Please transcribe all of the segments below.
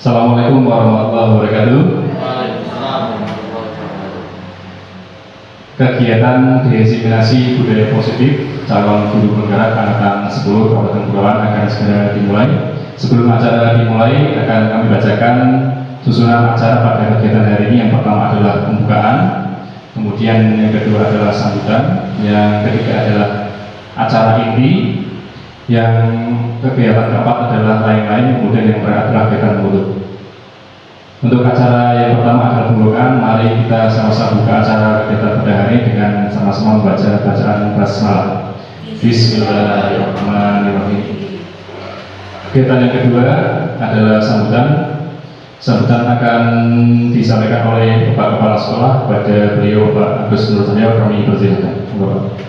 Assalamualaikum warahmatullahi wabarakatuh. Kegiatan diseminasi budaya positif calon guru penggerak angkatan 10 Kabupaten Kepulauan akan segera dimulai. Sebelum acara dimulai akan kami bacakan susunan acara pada kegiatan hari ini. Yang pertama adalah pembukaan, kemudian yang kedua adalah sambutan, yang ketiga adalah acara inti, yang kegiatan keempat adalah lain-lain, kemudian yang terakhir adalah kegiatan penutup. Untuk acara yang pertama adalah pembukaan. Mari kita sama-sama buka acara kegiatan pada hari ini dengan sama-sama membaca bacaan basmalah. Bismillahirrahmanirrahim. Kegiatan yang kedua adalah sambutan. Sambutan akan disampaikan oleh Bapak Kepala Sekolah kepada beliau Bapak Agus Nur Cahyo. Kami persilakan. Bapak.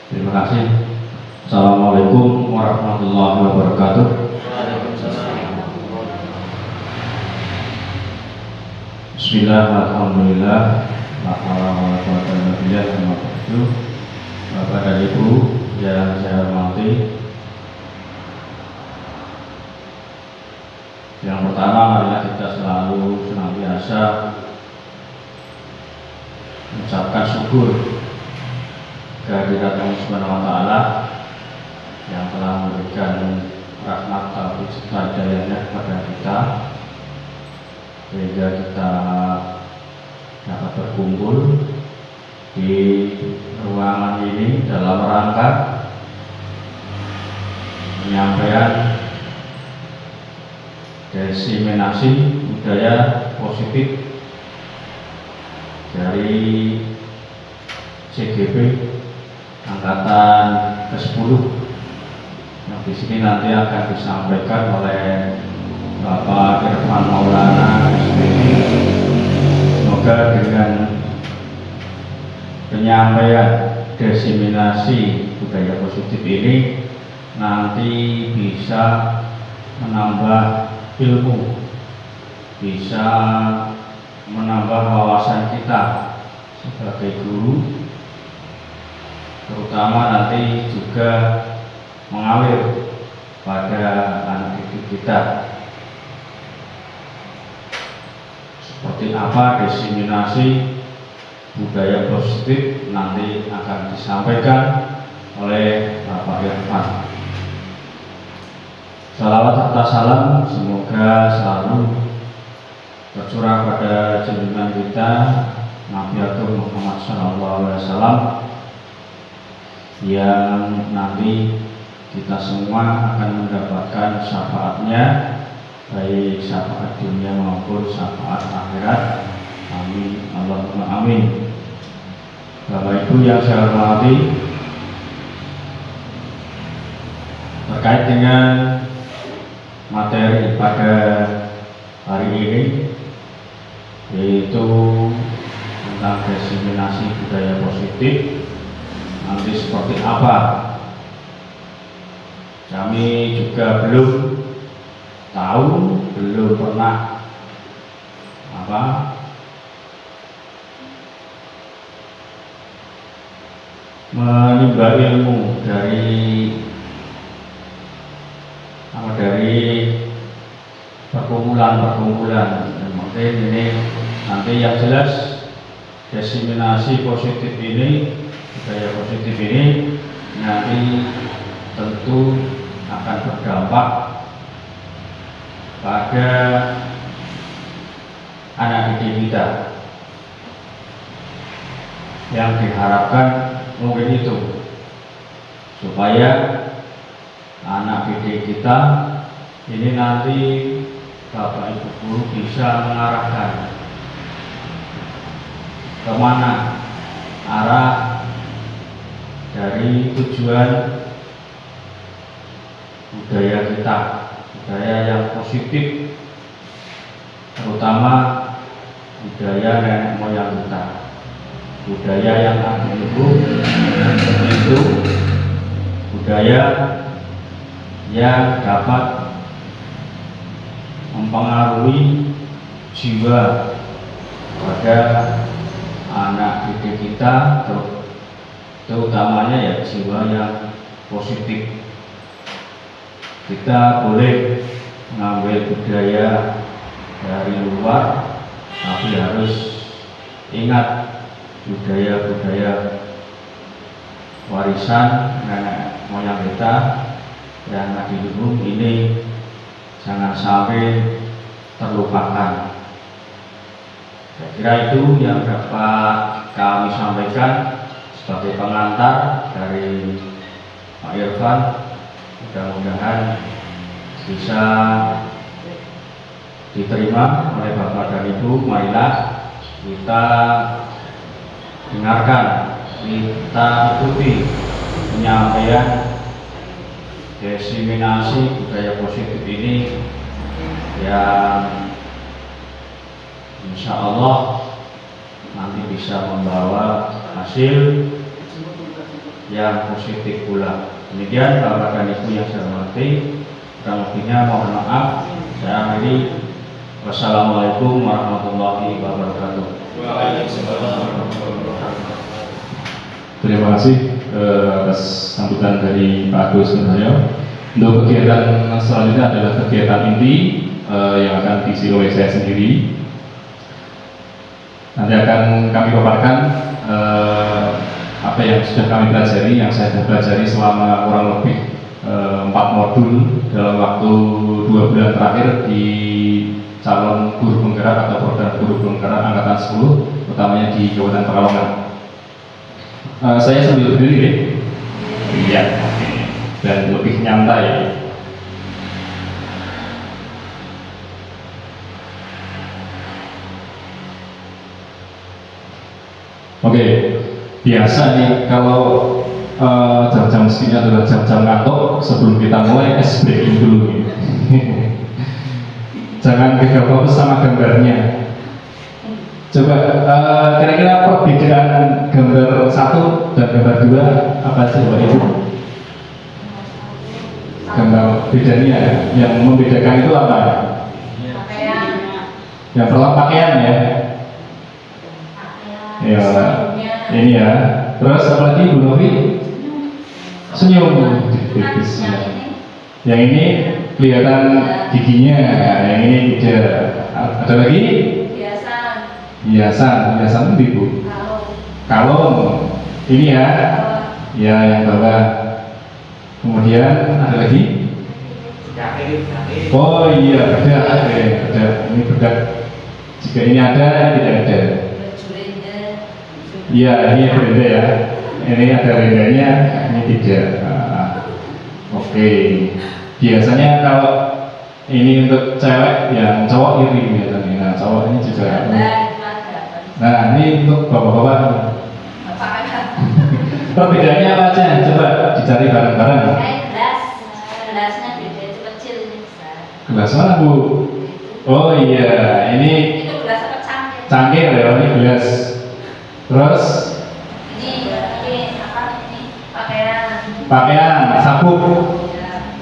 Terima kasih. Assalamualaikum warahmatullahi wabarakatuh. Bismillah, alhamdulillah, Bapak dan Ibu yang saya hormati. Yang pertama, marilah kita selalu senantiasa mengucapkan syukur kehadirat Allah Subhanahu wa Ta'ala yang telah memberikan rahmat taufik serta hidayahnya kepada kita sehingga kita dapat berkumpul di ruangan ini dalam rangka penyampaian diseminasi budaya positif dari CGP angkatan ke-10 yang di sini nanti akan disampaikan oleh Bapak Irfan Maulana SPD. Semoga dengan penyampaian diseminasi budaya positif ini nanti bisa menambah ilmu, bisa menambah wawasan kita sebagai guru, terutama nanti juga mengalir pada anak didik kita. Seperti apa diseminasi budaya positif nanti akan disampaikan oleh Bapak Irfan. Salawat serta salam semoga selalu tercurah pada junjungan kita Nabi Agung Muhammad SAW, yang nanti kita semua akan mendapatkan syafaatnya, baik syafaat dunia maupun syafaat akhirat. Amin, Allahumma amin. Bapak Ibu yang saya hormati, terkait dengan materi pada hari ini, yaitu tentang diseminasi budaya positif, nanti seperti apa, kami juga belum tahu, belum pernah menimba ilmu dari perkumpulan. Mungkin ini nanti yang jelas diseminasi positif ini, budaya positif ini nanti tentu akan berdampak pada anak didik kita. Yang diharapkan mungkin itu, supaya anak didik kita ini nanti Bapak Ibu guru bisa mengarahkan kemana arah dari tujuan budaya kita, budaya yang positif, terutama budaya nenek moyang kita, budaya yang agung itu budaya yang dapat mempengaruhi jiwa pada anak didik kita, Terutamanya ya jiwa yang positif. Kita boleh mengambil budaya dari luar, tapi harus ingat budaya-budaya warisan nenek moyang kita yang adiluhung ini jangan sampai terlupakan. Saya kira itu yang dapat kami sampaikan sebagai pengantar dari Pak Irfan. Mudah-mudahan bisa diterima oleh Bapak dan Ibu. Marilah kita dengarkan, kita ikuti penyampaian diseminasi budaya positif ini yang insya Allah nanti bisa membawa hasil yang positif pula. Demikian Bapak dan Ibu yang saya hormati, kurang lebihnya mohon maaf. Saya akhiri. Wassalamualaikum warahmatullahi wabarakatuh. Terima kasih atas sambutan dari Pak Agus Nurhayo. Untuk kegiatan selanjutnya adalah kegiatan inti yang akan diisi oleh saya sendiri. Nanti akan kami paparkan apa yang sudah kami pelajari, yang saya sudah pelajari selama kurang lebih 4 modul dalam waktu 2 bulan terakhir di calon guru penggerak atau program guru penggerak angkatan 10, utamanya di Kabupaten Pekalongan. Saya sambil berdiri deh. Iya, dan lebih nyantai. Oke, biasa nih kalau jam-jam segini adalah jam-jam ngantuk. Sebelum kita mulai breaking dulu nih. Jangan gegabah sama gambarnya. Coba kira-kira perbedaan gambar 1 dan gambar 2 apa sih Bapak Ibu? Gambar bedanya, yang membedakan itu apa? Pakaian. Yang pertama pakaian ya. Ya, ini ya. Terus apa lagi Bu Novi? Senyum. Yang ini kelihatan giginya, yang ini tidak. Ada lagi? Hiasan itu Bu. Kalung. Ini ya. Ya, yang bawah. Kemudian ada lagi? Oh iya, bedak. Bedak. Ini bedak. Jika ini ada, tidak ada. Iya, ini beda ya. Ini ada rendanya, ini tidak. Oke. Biasanya kalau ini untuk cewek, yang cowok iri biasanya. Nah, cowok ini juga. Nah, ini untuk bapak-bapak. Perbedaannya apa aja? Coba dicari bareng-bareng. Gelasnya beda, itu kecil, ini besar. Gelas mana Bu? Oh iya, ini Itu gelas apa cangkir? cangkir ya, ini gelas. Terus Ini apa ini? pakaian, sabuk,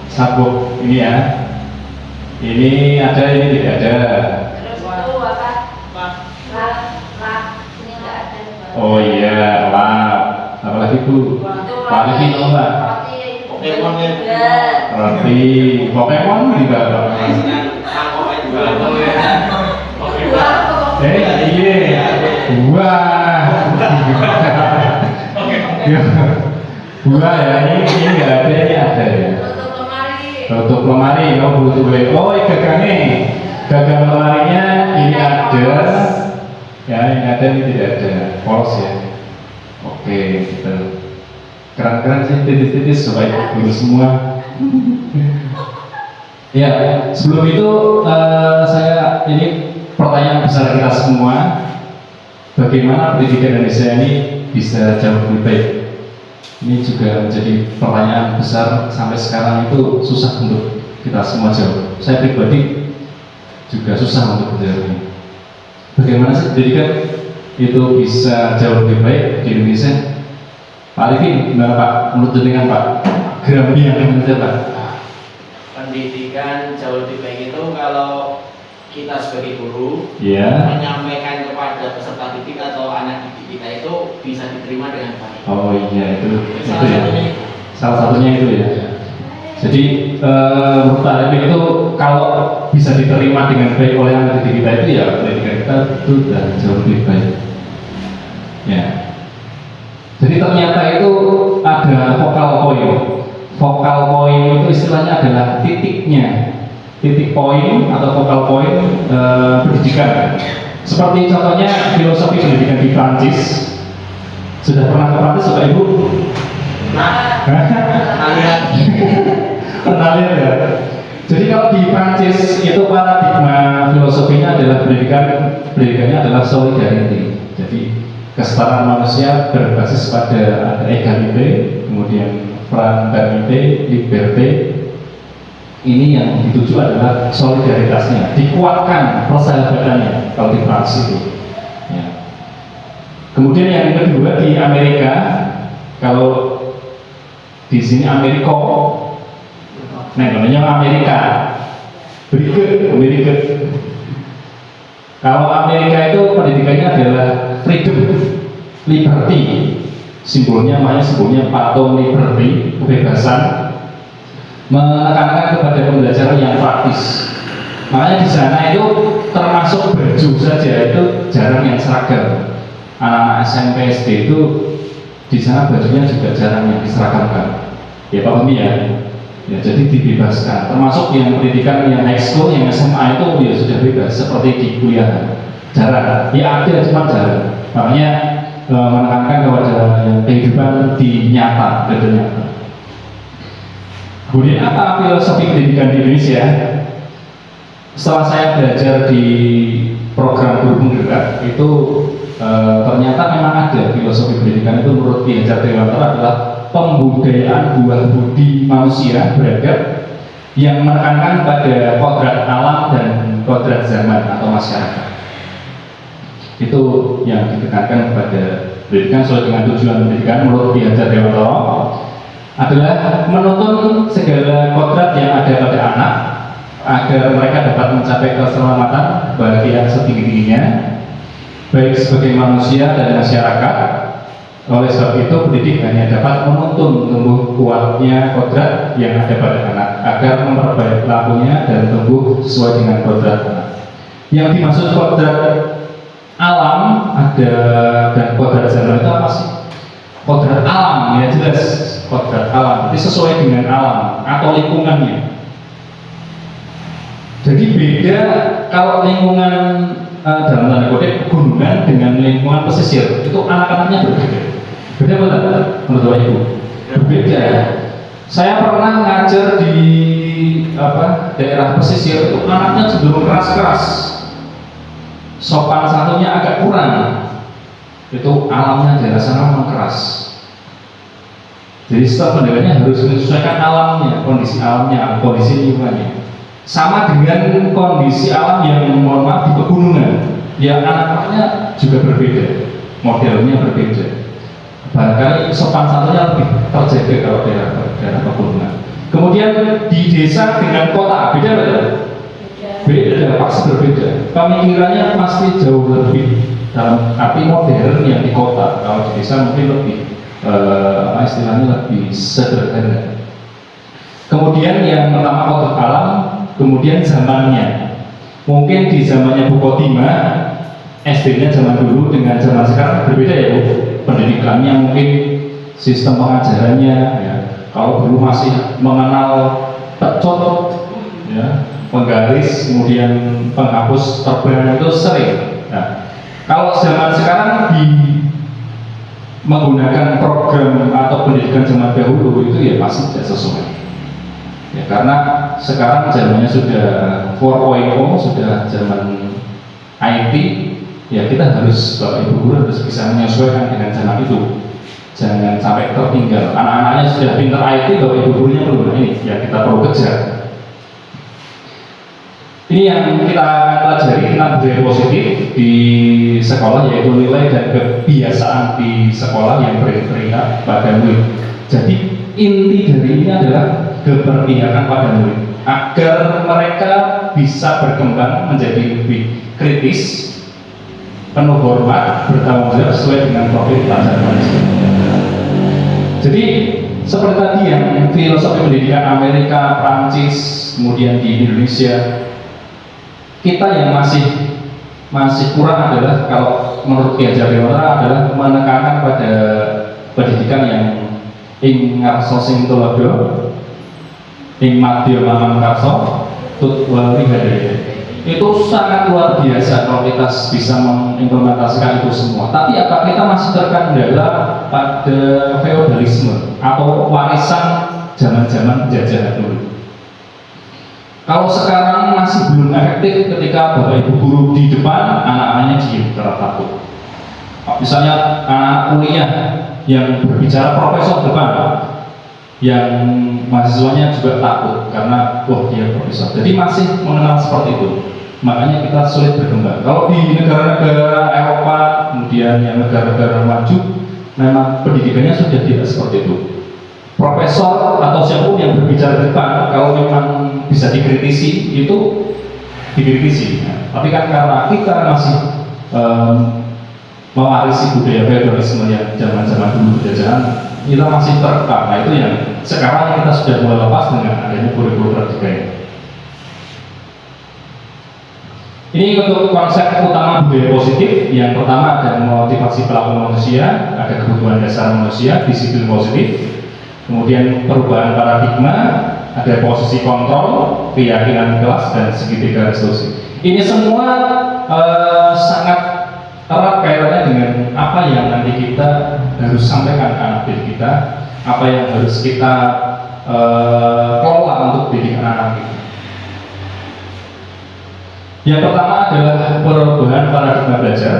sabuk ini ya. Ini ada, ini tidak ada. Terus itu apa? Lap. Ini enggak ada. Oh iya, lap. Apalagi Bu? Pak Riki tahu nggak? Roti Pokemon juga. Iya, buah. Buah ya, ini nggak ada, ini ada ya. Tutup lemari, oh butuh. Oh gagangnya, gagang lemarinya ini ada. Ya, ini ada, ini tidak ada. Polos ya. Oke, gitu. Keren-keren sih, titis-titis supaya guru semua. Ya, sebelum itu saya ini pertanyaan besar kita semua. Bagaimana pendidikan Indonesia ini bisa jauh lebih baik? Ini juga menjadi pertanyaan besar sampai sekarang itu susah untuk kita semua jawab. Saya pribadi juga susah untuk menjawabnya. Bagaimana sih pendidikan itu bisa jauh lebih baik di Indonesia? Pak Arifin, gimana Pak? Menurut dengan Pak Grambi yang saja Pak? Pendidikan jauh lebih baik itu kalau kita sebagai guru Iya. menyampaikan kepada peserta didik atau anak didik kita itu bisa diterima dengan baik. Oh iya itu Salah ya. satunya. Salah satunya itu ya. Jadi menurut Pak Arifin itu kalau bisa diterima dengan baik oleh anak didik kita itu ya pendidikan kita itu sudah jauh lebih baik. Ya. Jadi ternyata itu ada focal point. Focal point itu istilahnya adalah titiknya, titik poin atau focal point pendidikan. Seperti contohnya filosofi pendidikan di Prancis. Sudah pernah ke Prancis Bapak Ibu? Nah, Pernah lihat ya? Jadi kalau di Prancis itu paradigma filosofinya adalah pendidikannya adalah solidarity. Jadi kesetaraan manusia berbasis pada ada egalite, kemudian fraternité, liberté. Ini yang dituju adalah solidaritasnya, dikuatkan persahabatannya kalau di Prancis itu. Ya. Kemudian yang kedua di Amerika, kalau di sini Amerika, nah namanya Amerika, Amerika. Kalau Amerika itu pendidikannya adalah freedom, liberty, simbolnya patung liberty, kebebasan, menekankan kepada pembelajaran yang praktis. Makanya di sana itu termasuk baju saja itu jarang yang seragam. Anak-anak SMP SD itu di sana bajunya juga jarang yang diseragamkan. Ya Pak Umi ya. Ya, jadi dibebaskan. Termasuk yang pendidikan yang high school, yang SMA itu ya sudah bebas seperti di kuliah. Jarang. Ya ada cuma jarang. Makanya menekankan kepada kehidupan di nyata, betul nyata. Kemudian apa filosofi pendidikan di Indonesia? Setelah saya belajar di program guru penggerak itu ternyata memang ada filosofi pendidikan itu menurut Ki Hajar Dewantara adalah pembudayaan buah budi manusia beradab yang menekankan pada kodrat alam dan kodrat zaman atau masyarakat. Itu yang ditekankan kepada pendidikan sesuai dengan tujuan pendidikan menurut Ki Hajar Dewantara adalah menuntun segala kodrat yang ada pada anak agar mereka dapat mencapai keselamatan bahagia setinggi-tingginya baik sebagai manusia dan masyarakat. Oleh sebab itu pendidik hanya dapat menuntun tumbuh kuatnya kodrat yang ada pada anak agar memperbaiki lakunya dan tumbuh sesuai dengan kodrat anak. Yang dimaksud kodrat alam ada dan kodrat zaman itu apa sih? Kodrat alam ya jelas kodrat alam itu sesuai dengan alam atau lingkungannya. Jadi beda kalau lingkungan dalam tanda kutip pegunungan dengan lingkungan pesisir itu anak-anaknya berbeda. Beda betul menurut Bapak Ibu? Berbeda. Saya pernah ngajar di daerah pesisir itu anaknya cenderung keras-keras, sopan santunnya agak kurang. Itu alamnya daerah sana memang keras. Jadi setiap pendekatnya harus menyesuaikan alamnya, kondisi lingkungannya. Sama dengan kondisi alam yang mohon maaf di pegunungan, ya anak-anaknya juga berbeda, modelnya berbeda. Barangkali sopan santunnya lebih terjaga kalau daerah pegunungan. Kemudian di desa dengan kota beda betul? Beda, pasti berbeda. Pemikirannya pasti jauh lebih dalam arti modern yang di kota. Kalau di desa mungkin lebih istilahnya lebih sederhana. Kemudian yang pertama kodrat alam, kemudian zamannya. Mungkin di zamannya Bu Kotima, SD-nya zaman dulu dengan zaman sekarang berbeda ya Bu. Pendidikannya mungkin sistem pengajarannya ya. Kalau dulu masih mengenal pecot ya, penggaris, kemudian penghapus terbang itu sering. Nah, kalau zaman sekarang menggunakan program atau pendidikan zaman dahulu itu ya pasti tidak sesuai. Ya, karena sekarang zamannya sudah 4.0, sudah zaman IT, ya kita harus, Bapak Ibu guru harus bisa menyesuaikan dengan zaman itu. Jangan sampai tertinggal. Anak-anaknya sudah pintar IT, Bapak Ibu gurunya belum. Ini ya kita perlu kejar. Ini yang kita pelajari tentang budaya positif di sekolah, yaitu nilai dan kebiasaan di sekolah yang berpihak pada murid. Jadi inti dari ini adalah keberpihakan pada murid agar mereka bisa berkembang menjadi lebih kritis, penuh hormat, bertanggung jawab sesuai dengan profil pelajaran manusia. Jadi seperti tadi yang filosofi pendidikan Amerika, Prancis, kemudian di Indonesia, kita yang masih kurang adalah, kalau menurut Ki Hajar Dewantara, adalah menekankan pada pendidikan yang ing ngarso sing tulodo, ing madya mamang karso, tut wali hadaya. Itu sangat luar biasa kalau kita bisa mengimplementasikan itu semua. Tapi apa kita masih terkendala pada feodalisme atau warisan zaman-zaman penjajahan dulu? Kalau sekarang masih belum efektif ketika bapak ibu guru di depan, anak-anaknya diem karena takut. Misalnya anak kuliah yang berbicara profesor depan, yang mahasiswanya juga takut karena wah dia profesor. Jadi masih mengenal seperti itu. Makanya kita sulit berkembang. Kalau di negara-negara Eropa, kemudian yang negara-negara maju, memang pendidikannya sudah tidak seperti itu. Profesor atau siapapun yang berbicara di depan, kalau memang bisa dikritisi, itu dikritisi. Nah, tapi kan karena kita masih mewarisi budaya feodalisme yang zaman-zaman dulu penjajahan, kita masih terkekang. Nah itu yang sekarang kita sudah mulai lepas dengan adanya kurikulum pratika ini. Ini untuk konsep utama budaya positif. Yang pertama ada motivasi pelaku manusia, ada kebutuhan dasar manusia, disiplin positif. Kemudian perubahan paradigma, ada posisi kontrol, keyakinan kelas, dan segitiga resolusi. Ini semua sangat erat kaitannya dengan apa yang nanti kita harus sampaikan ke anak didik kita, apa yang harus kita kelola untuk didik anak kita. Yang pertama adalah perubahan paradigma belajar.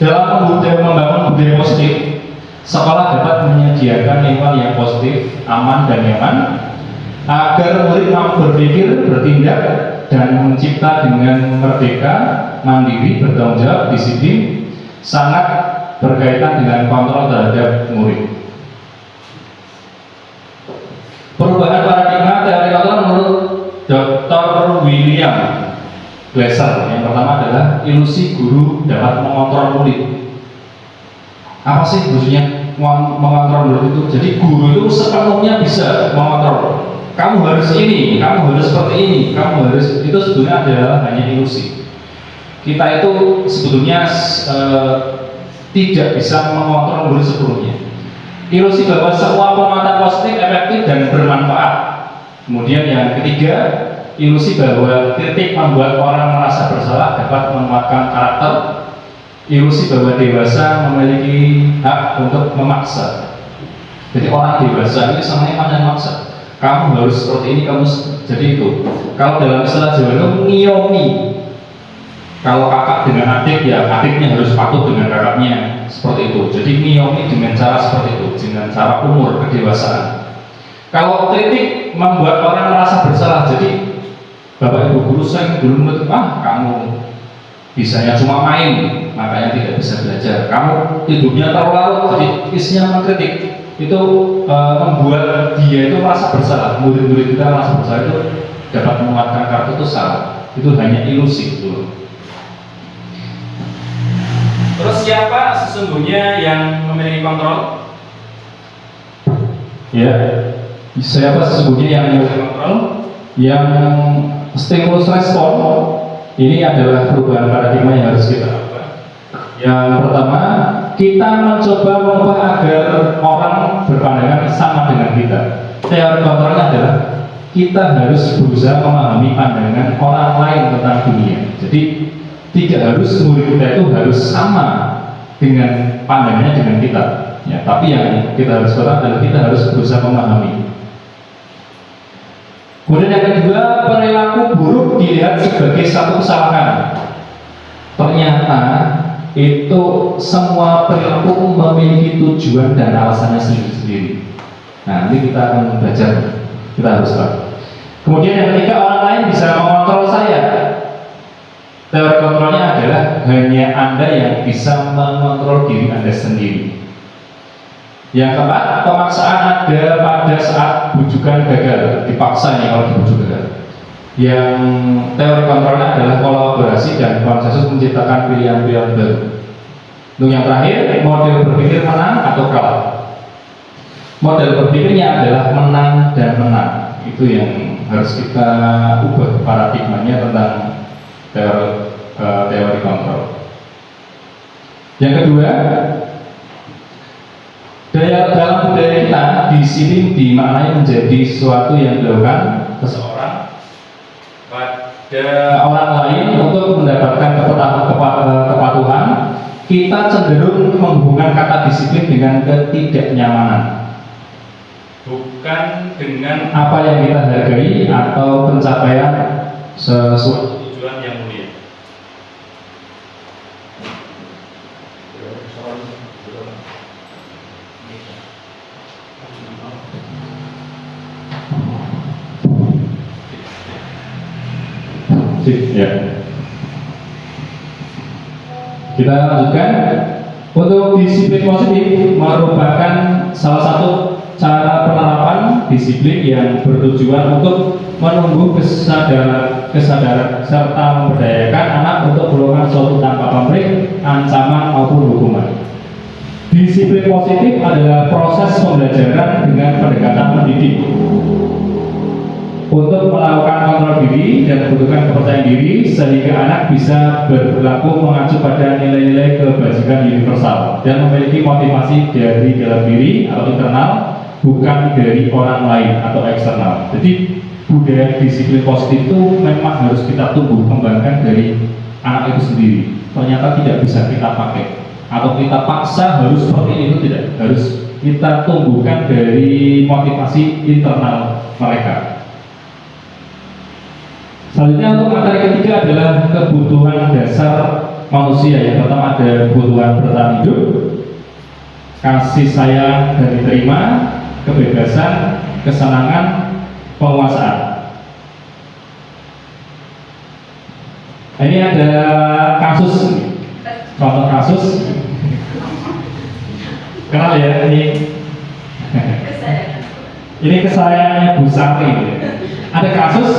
Dalam membangun budaya positif, sekolah dapat menyediakan lingkungan yang positif, aman, dan nyaman agar murid mampu berpikir, bertindak, dan mencipta dengan merdeka, mandiri, bertanggung jawab, disiplin, sangat berkaitan dengan kontrol terhadap murid. Perubahan paradigma teori kontrol menurut Dr. William Glasser, yang pertama adalah ilusi guru dapat mengontrol murid. Apa sih maksudnya mengontrol murid itu? Jadi guru itu sepenuhnya bisa mengontrol. Kamu harus ini, kamu harus seperti ini, kamu harus, itu sebenarnya adalah hanya ilusi. Kita itu sebetulnya tidak bisa mengontrol murid sepenuhnya. Ilusi bahwa semua penguatan positif, efektif, dan bermanfaat. Kemudian yang ketiga, ilusi bahwa kritik membuat orang merasa bersalah dapat menguatkan karakter. Ilusi bahwa dewasa memiliki hak untuk memaksa. Jadi orang dewasa ini semuanya pandang maksa. Kamu harus seperti ini, kamu jadi itu. Kalau dalam istilah Jawa itu ngiyomi. Kalau kakak dengan adik, ya adiknya harus patuh dengan kakaknya, seperti itu. Jadi ngiyomi dengan cara seperti itu, dengan cara umur kedewasaan. Kalau kritik membuat orang merasa bersalah, jadi Bapak Ibu guru saya dulu menurut, kamu bisanya cuma main, makanya tidak bisa belajar. Kamu hidupnya terlalu larut, jadi isinya mengkritik. Itu membuat dia itu merasa bersalah. Murid-murid kita merasa bersalah, itu dapat menguatkan karakter, itu salah. Itu hanya ilusi itu. Terus siapa sesungguhnya yang memiliki kontrol? Ya, siapa sesungguhnya yang memiliki kontrol? Yang stimulus respon ini adalah perubahan paradigma yang harus kita lakukan. Yang pertama, kita mencoba mengubah agar orang berpandangan sama dengan kita. Teori kontrolnya adalah kita harus berusaha memahami pandangan orang lain tentang dunia. Jadi tidak harus murid kita itu harus sama dengan pandangannya dengan kita. Ya, tapi yang kita harus lakukan adalah kita harus berusaha memahami. Kemudian yang kedua, perilaku buruk dilihat sebagai satu kesalahan. Ternyata itu semua perilaku memiliki tujuan dan alasannya sendiri-sendiri. Nah, nanti kita akan belajar, kita harus tahu. Kemudian yang ketiga, orang lain bisa mengontrol saya. Teori kontrolnya adalah hanya Anda yang bisa mengontrol diri Anda sendiri. Yang keempat, pemaksaan ada pada saat bujukan gagal, dipaksa ya kalau dibujuk gagal. Yang teori kontrolnya adalah kolaborasi dan konsensus menciptakan pilihan-pilihan baru. Untuk yang terakhir, model berpikir menang atau kalah. Model berpikirnya adalah menang dan menang. Itu yang harus kita ubah paradigmanya tentang teori kontrol. Yang kedua, dalam budaya kita disiplin dimaknai menjadi sesuatu yang dilakukan seseorang pada orang lain untuk mendapatkan kepatuhan. Kita cenderung menghubungkan kata disiplin dengan ketidaknyamanan, bukan dengan apa yang kita hargai atau pencapaian sesuatu tujuan yang mulia. Ya. Kita lanjutkan. Untuk disiplin positif merupakan salah satu cara penerapan disiplin yang bertujuan untuk menumbuh kesadaran serta memberdayakan anak untuk melakukan sesuatu tanpa pamrih, ancaman maupun hukuman. Disiplin positif adalah proses pembelajaran dengan pendekatan mendidik untuk melakukan kontrol diri dan membutuhkan kepercayaan diri sehingga anak bisa berperilaku mengacu pada nilai-nilai kebajikan universal dan memiliki motivasi dari dalam diri atau internal, bukan dari orang lain atau eksternal. Jadi budaya disiplin positif itu memang harus kita tumbuh kembangkan dari anak itu sendiri. Ternyata tidak bisa kita pakai atau kita paksa harus seperti itu, tidak. Harus kita tumbuhkan dari motivasi internal mereka. Selanjutnya untuk materi ketiga adalah kebutuhan dasar manusia. Yang pertama ada kebutuhan bertahan hidup, kasih sayang dan diterima, kebebasan, kesenangan, penguasaan. Ini ada kasus, contoh kasus. Kenal ya ini? Ini kesayangannya Bu Sari. Ada kasus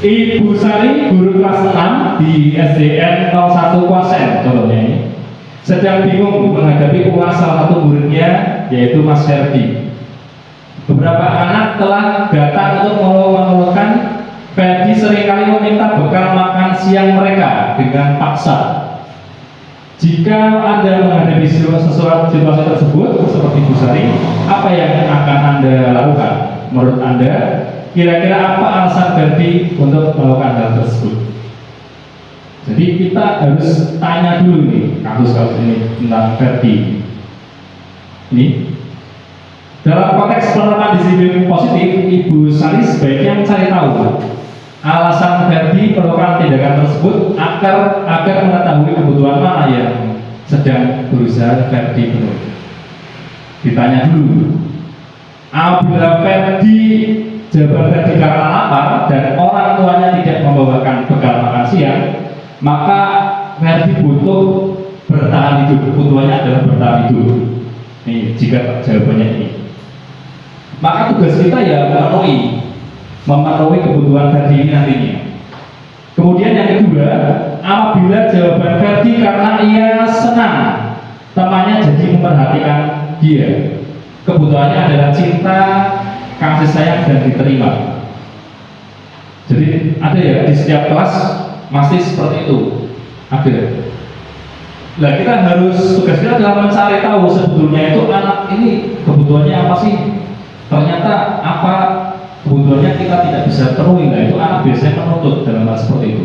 Ibu Sari, guru kelas 6 di SDN 01 Kwasen, contohnya ini, sedang bingung menghadapi ulas salah satu muridnya, yaitu Mas Ferdi. Beberapa anak telah datang untuk mengeluhkan Ferdi seringkali meminta bekal makan siang mereka dengan paksa. Jika Anda menghadapi situasi tersebut seperti Bu Sari, apa yang akan Anda lakukan? Menurut Anda, kira-kira apa alasan Ferdi untuk melakukan hal tersebut? Jadi kita harus tanya dulu nih kasus-kasus ini tentang Ferdi. Ini dalam konteks penerapan disiplin positif, Ibu Sari sebaiknya mencari tahu alasan Ferdi melakukan tindakan tersebut agar mengetahui kebutuhan mana yang sedang berusaha Ferdi penuhi. Ditanya dulu. Apabila Ferdi jawaban Ferdi karena lapar dan orang tuanya tidak membawakan bekal makan siang, maka Ferdi butuh bertahan hidup. Kebutuhannya adalah bertahan hidup. Nih, jika jawabannya ini, maka tugas kita ya memenuhi kebutuhan Ferdi ini nantinya. Kemudian yang kedua, apabila jawaban Ferdi karena ia senang temannya jadi memperhatikan dia, kebutuhannya adalah cinta, kasih sayang dan diterima. Jadi ada ya di setiap kelas masih seperti itu. Ada. Nah, kita harus, tugas kita adalah mencari tahu sebetulnya itu anak ini kebutuhannya apa sih. Ternyata apa kebutuhannya kita tidak bisa penuhi. Nah, itu anak biasanya menuntut dalam hal seperti itu.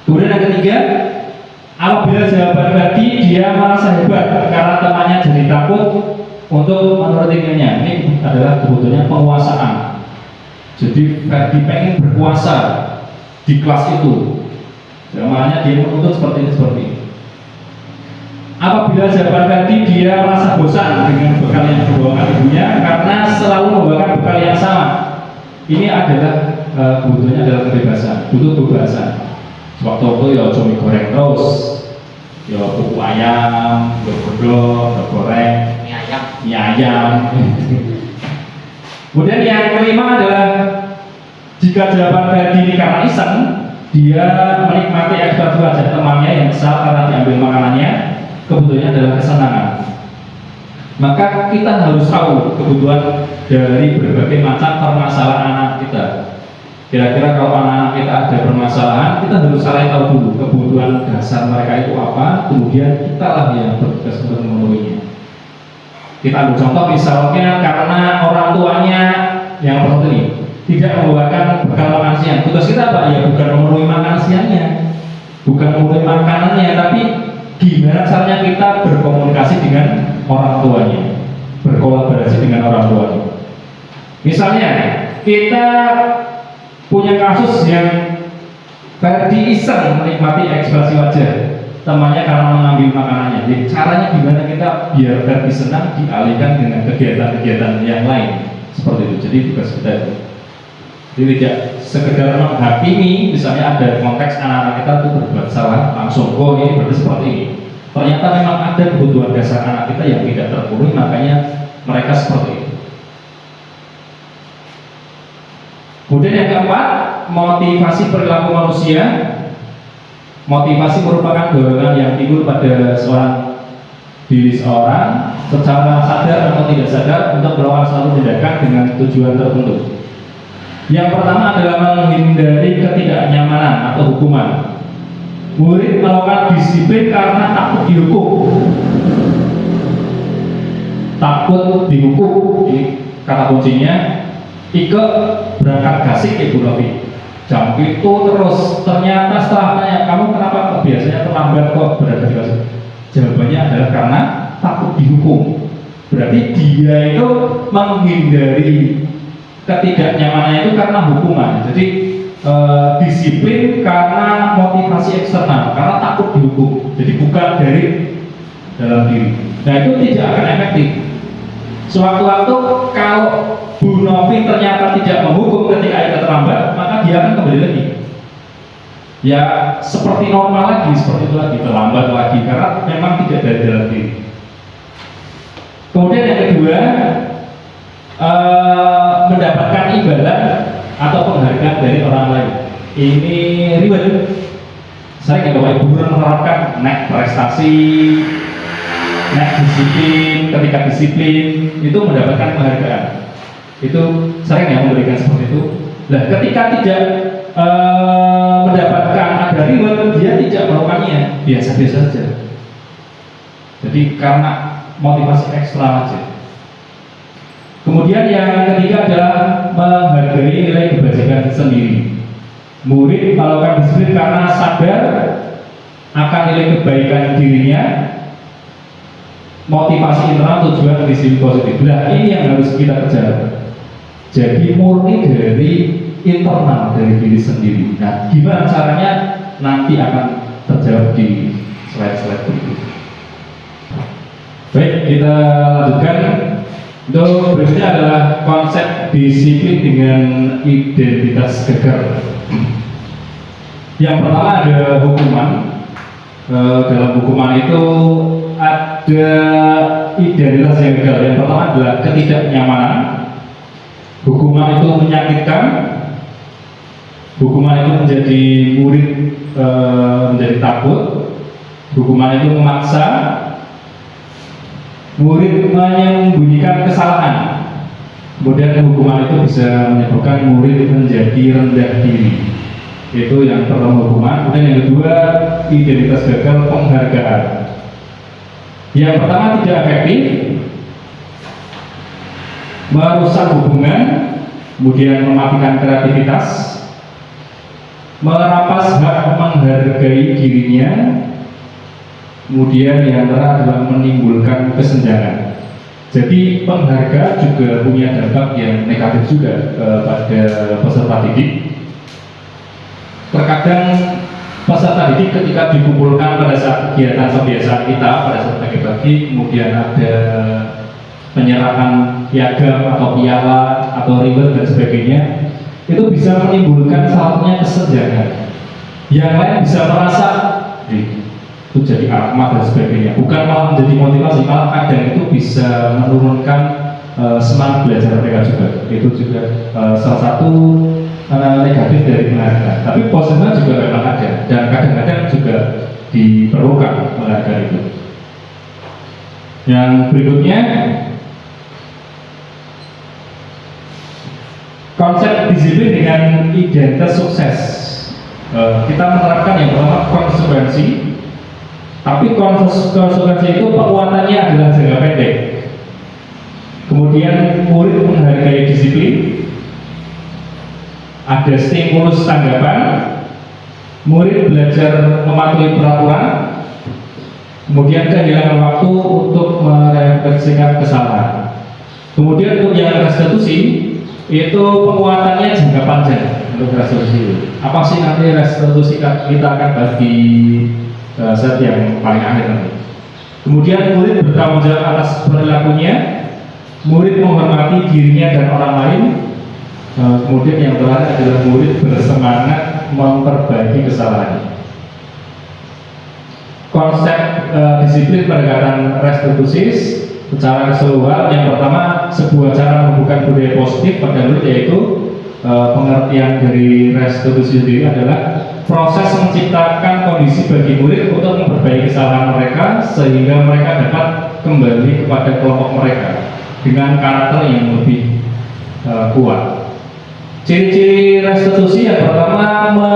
Kemudian yang ketiga, apabila jawaban Ferdi dia merasa hebat karena temannya jadi takut untuk menuruti keinginannya. Ini adalah kebutuhannya penguasaan. Jadi Ferdi pengen berkuasa di kelas itu. Makanya dia menuntut seperti ini. Apabila jawaban Ferdi dia merasa bosan dengan bekal yang dibawakan ibunya karena selalu membawakan bekal yang sama. Ini adalah kebutuhannya adalah kebebasan, butuh kebebasan. Waktu itu ya cumi goreng terus, ya pupu ayam, ya godok, ya goreng, mie ayam. Kemudian yang kelima adalah Jika jawaban Ferdi ini karena iseng, dia menikmati ekspresi wajah temannya yang kesal karena diambil makanannya, kebutuhannya adalah kesenangan. Maka kita harus tahu kebutuhan dari berbagai macam permasalahan anak kita. Kira-kira kalau anak-anak kita ada permasalahan, kita harus cari tahu dulu kebutuhan dasar mereka itu apa, kemudian kita lah yang bertugas untuk memenuhinya. Kita ambil contoh misalnya karena orang tuanya yang seperti ini tidak membawakan bekal makan siang. Tugas kita apa? Ya bukan memenuhi makan siangnya, bukan memenuhi makanannya, tapi gimana caranya kita berkomunikasi dengan orang tuanya, berkolaborasi dengan orang tuanya. Misalnya kita punya kasus yang Ferdi iseng menikmati ekspresi wajah temannya karena mengambil makanannya. Jadi caranya gimana kita biar Ferdi senang dialihkan dengan kegiatan-kegiatan yang lain seperti itu. Jadi tugas kita itu. Jadi tidak sekedar menghakimi, misalnya ada konteks anak-anak kita itu berbuat salah, langsung oh ini berarti seperti ini. Ternyata memang ada kebutuhan dasar anak kita yang tidak terpenuhi, makanya mereka seperti itu. Kemudian yang keempat, motivasi perilaku manusia. Motivasi merupakan dorongan yang timbul pada diri seorang secara sadar atau tidak sadar untuk melakukan suatu tindakan dengan tujuan tertentu. Yang pertama adalah menghindari ketidaknyamanan atau hukuman. Murid melakukan disiplin karena takut dihukum. Takut dihukum, kata kuncinya. Ike berangkat gasik Ibu Novi. Jam itu terus, ternyata setelah tanya kamu kenapa biasanya terlambat kok berada di gasik? Jawabannya adalah karena takut dihukum. Berarti dia itu menghindari ketidaknyamanan itu karena hukuman. Jadi disiplin karena motivasi eksternal, karena takut dihukum. Jadi bukan dari dalam diri. Nah itu tidak akan efektif. Sewaktu-waktu kalau Bu Novi ternyata tidak menghukum ketika Ika terlambat, maka dia akan kembali lagi. Ya seperti normal lagi, seperti itu lagi, terlambat lagi karena memang tidak dari dalam diri. Kemudian yang kedua, mendapatkan imbalan atau penghargaan dari orang lain. Ini ribet. Saya nggak Bapak Ibu menerapkan naik prestasi, naik disiplin, ketika disiplin itu mendapatkan penghargaan. Itu sering yang memberikan seperti itu. Nah, ketika tidak mendapatkan ada reward, dia tidak melakukannya, biasa-biasa saja. Jadi karena motivasi ekstra aja. Kemudian yang ketiga adalah menghargai nilai kebajikan sendiri. Murid melakukan disiplin karena sadar akan nilai kebaikan dirinya, motivasi internal, tujuan disiplin positif. Nah ini yang harus kita kejar. Jadi murni dari internal, dari diri sendiri. Nah gimana caranya nanti akan terjawab di slide-slide berikut. Baik, kita lanjutkan. Untuk berikutnya adalah konsep disiplin dengan identitas gegar. Yang pertama ada hukuman. Dalam hukuman itu ada identitas yang gagal. Yang pertama adalah ketidaknyamanan. Hukuman itu menyakitkan. Hukuman itu menjadi murid menjadi takut. Hukuman itu memaksa. Murid menyembunyikan kesalahan. Kemudian hukuman itu bisa menyebabkan murid menjadi rendah diri. Itu yang pertama hukuman. Kemudian yang kedua identitas gagal, penghargaan. Yang pertama tidak efektif, merusak hubungan, kemudian mematikan kreativitas, merampas hak menghargai dirinya. Kemudian yang terakhir adalah menimbulkan kesenjangan. Jadi penghargaan juga punya dampak yang negatif juga pada peserta didik. Terkadang peserta didik ketika dikumpulkan pada saat kegiatan kebiasaan kita pada saat pagi-pagi, kemudian ada penyerahan piagam atau piala atau reward dan sebagainya, itu bisa menimbulkan salah satunya kesenjangan. Yang lain bisa merasa itu jadi akma dan sebagainya, bukan malah menjadi motivasi, malah kadang itu bisa menurunkan semangat belajar mereka juga. Itu juga salah satu negatif dari penghargaan. Tapi positifnya juga memang ada dan kadang-kadang juga diperlukan penghargaan itu. Yang berikutnya, konsep disiplin dengan identitas sukses. Kita menerapkan yang pertama konsekuensi, tapi konsekuensi itu penguatannya adalah jangka pendek. Kemudian murid menghargai disiplin, ada stimulus tanggapan, murid belajar mematuhi peraturan, kemudian kehilangan waktu untuk merefleksikan kesalahan. Kemudian untuk yang restitusi itu penguatannya jangka panjang untuk restitusi. Apa sih nanti restitusi kita akan bahas di set yang paling akhir nanti. Kemudian murid bertanggung jawab atas perilakunya, murid menghormati dirinya dan orang lain. Kemudian yang terakhir adalah murid bersemangat memperbaiki kesalahannya. Konsep disiplin pendekatan restitusi secara keseluruhan, yang pertama sebuah cara menumbuhkan budaya positif pada murid, yaitu pengertian dari restitusi sendiri adalah proses menciptakan kondisi bagi murid untuk memperbaiki kesalahan mereka sehingga mereka dapat kembali kepada kelompok mereka dengan karakter yang lebih kuat. Ciri-ciri restitusi yang pertama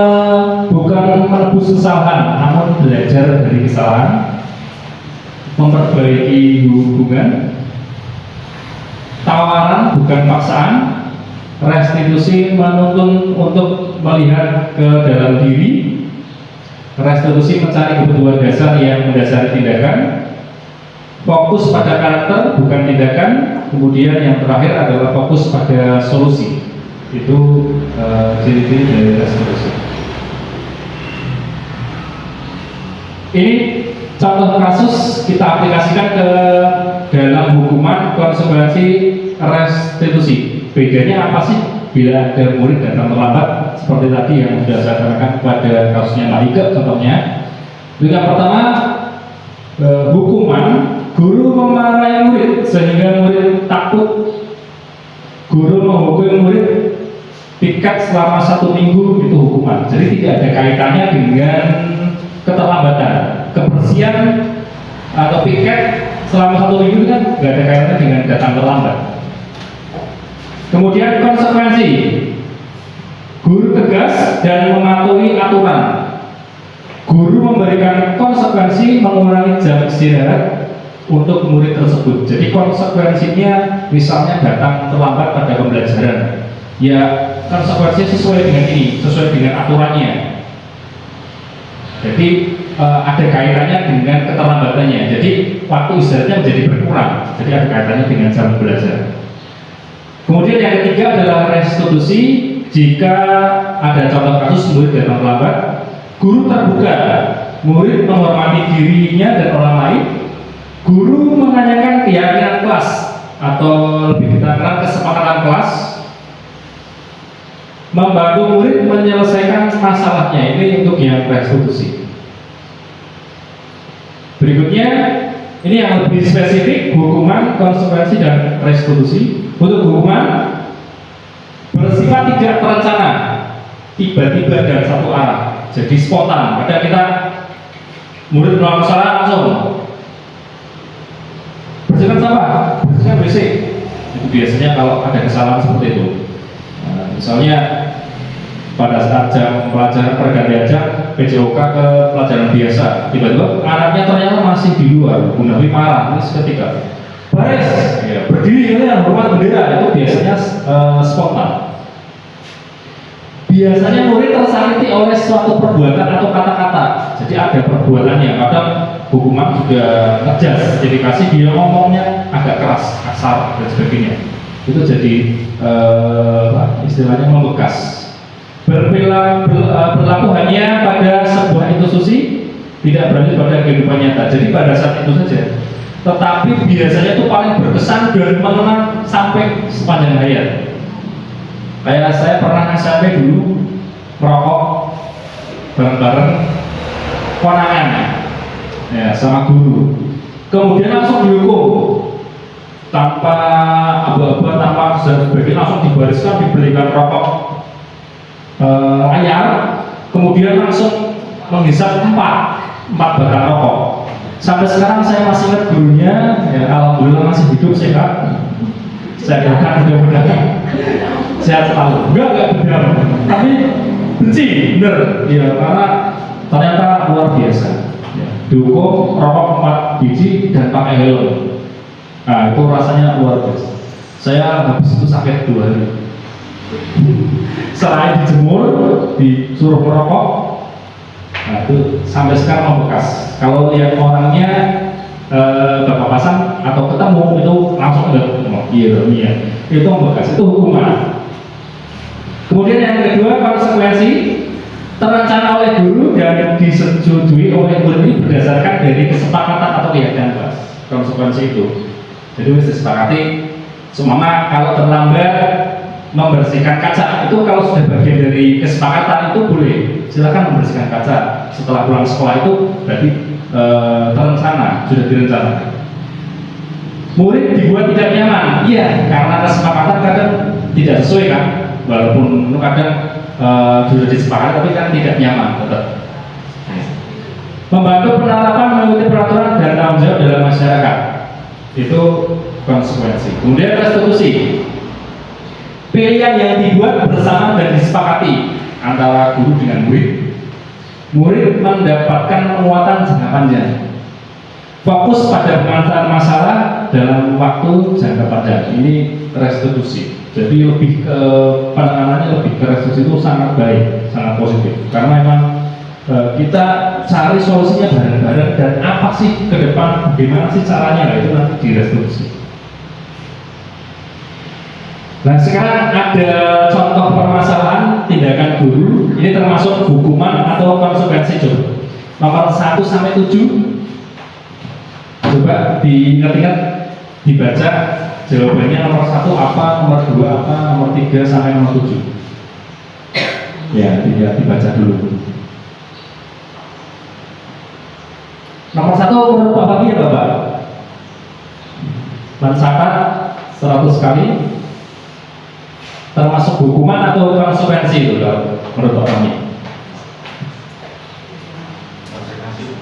bukan menebus kesalahan, namun belajar dari kesalahan, memperbaiki hubungan, tawaran bukan paksaan, restitusi menuntun untuk melihat ke dalam diri, restitusi mencari kebutuhan dasar yang mendasari tindakan, fokus pada karakter bukan tindakan, kemudian yang terakhir adalah fokus pada solusi. Itu ciri-ciri dari restitusi. Ini contoh kasus kita aplikasikan ke dalam hukuman konsekuensi restitusi. Bedanya apa sih bila ada murid datang terlambat seperti tadi yang sudah saya katakan pada kasusnya Malika contohnya. Yang pertama, hukuman guru memarahi murid sehingga murid takut. Guru menghukumi murid piket selama 1 minggu, itu hukuman. Jadi tidak ada kaitannya dengan keterlambatan. Kebersihan atau piket selama 1 minggu kan tidak ada kaitannya dengan datang terlambat. Kemudian konsekuensi, guru tegas dan mematuhi aturan. Guru memberikan konsekuensi mengurangi jam istirahat untuk murid tersebut. Jadi konsekuensinya misalnya datang terlambat pada pembelajaran, ya konsekuensinya sesuai dengan ini, sesuai dengan aturannya. Jadi ada kaitannya dengan keterlambatannya. Jadi waktu istirahatnya menjadi berkurang. Jadi ada kaitannya dengan jam belajar. Kemudian yang ketiga adalah restitusi. Jika ada contoh kasus murid datang terlambat, guru terbuka, murid menghormati dirinya dan orang lain. Guru menanyakan keyakinan kelas atau lebih kita kenal kesepakatan kelas, membantu murid menyelesaikan masalahnya. Ini untuk yang restitusi. Berikutnya, ini yang lebih spesifik, hukuman, konsekuensi, dan restitusi. Untuk hukuman, bersifat tidak terencana, tiba-tiba dan satu arah, jadi spontan. Kadang kita murid melakukan kesalahan langsung bersihkan sampah, bersihkan WC. Itu biasanya kalau ada kesalahan seperti itu. Misalnya pada saat jam pelajaran pergantian jam PJOK ke pelajaran biasa, tiba-tiba anaknya ternyata masih di luar, Bunda Wi marah, ini seketika baris, ya, berdiri ini yang hormat bendera. Itu biasanya spontan. Biasanya murid tersakiti oleh suatu perbuatan atau kata-kata. Jadi ada perbuatannya. Kadang hukuman juga ngejas, jadi kasih dia ngomongnya agak keras, kasar dan sebagainya. Itu jadi istilahnya membekas. Berlaku hanya pada sebuah institusi, tidak berlanjut pada kehidupan nyata. Jadi pada saat itu saja. Tetapi biasanya itu paling berkesan dan mengenang sampai sepanjang hayat. Kayak saya pernah SMP dulu merokok bareng-bareng konangan ya sama guru. Kemudian langsung dihukum tanpa aba-aba, tanpa sebagainya, langsung dibariskan, dibelikan rokok. layar, kemudian langsung menghisap empat batang rokok. Sampai sekarang saya masih ingat gurunya, ya, alhamdulillah masih hidup sehat. Saya doakan mudah-mudahan sehat selalu. Enggak benar, tapi benci, bener, ya, karena ternyata luar biasa. Ya, dihukum rokok 4 biji dan pakai helm. Nah, itu rasanya luar biasa. Saya habis itu sakit 2 hari. Selain dijemur, disuruh merokok, nah itu sampai sekarang membekas. Kalau lihat orangnya bapak pasang atau ketemu itu langsung iya, itu membekas, itu hukuman. Kemudian yang kedua, konsekuensi terencana oleh guru dan disetujui oleh murid ini berdasarkan dari kesepakatan atau keyakinan kelas. Konsekuensi itu, jadi harus disepakati. Seumpama kalau terlambat membersihkan kaca, itu kalau sudah bagian dari kesepakatan itu boleh, silakan membersihkan kaca setelah pulang sekolah, itu berarti terencana, sudah direncanakan. Murid dibuat tidak nyaman, iya, karena kesepakatan kadang tidak sesuai kan, walaupun kadang sudah disepakati tapi kan tidak nyaman tetap. Membantu penerapan mengikuti peraturan dan tanggung jawab dalam masyarakat, itu konsekuensi. Kemudian restitusi, pilihan yang dibuat bersama dan disepakati antara guru dengan murid. Murid mendapatkan penguatan jangka panjang, fokus pada pengantar masalah dalam waktu jangka panjang. Ini restitusi. Jadi lebih ke penanganannya, lebih ke restitusi itu sangat baik, sangat positif. Karena memang kita cari solusinya bareng-bareng dan apa sih ke depan, bagaimana sih caranya, itu nanti direstitusi. Nah, sekarang ada contoh permasalahan tindakan guru. Ini termasuk hukuman atau konsekuensi coba. Nomor 1 sampai 7. Coba diingat-ingat, dibaca jawabannya. Nomor 1 apa, nomor 2 apa, nomor 3 sampai nomor 7. Ya, dibaca dulu. Nomor 1 menurut Pak Fabi ya Bapak? Mencatat 100 kali. Termasuk hukuman atau konsekuensi itu menurut Pak Fahmi?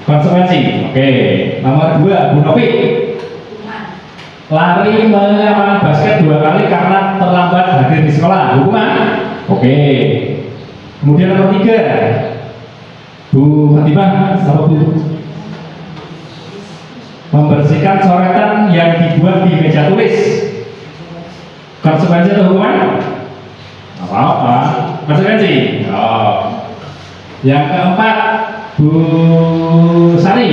Konsekuensi. Oke. Nomor 2, Bu Novi. Lari melawan basket 2 kali karena terlambat hadir di sekolah. Hukuman. Oke. Kemudian nomor 3, Bu Fatimah sama Bu. Membersihkan coretan yang dibuat di meja tulis. Konsekuensi atau hukuman? Apa-apa, konsekuensi. Oh. Yang keempat, Bu Sari,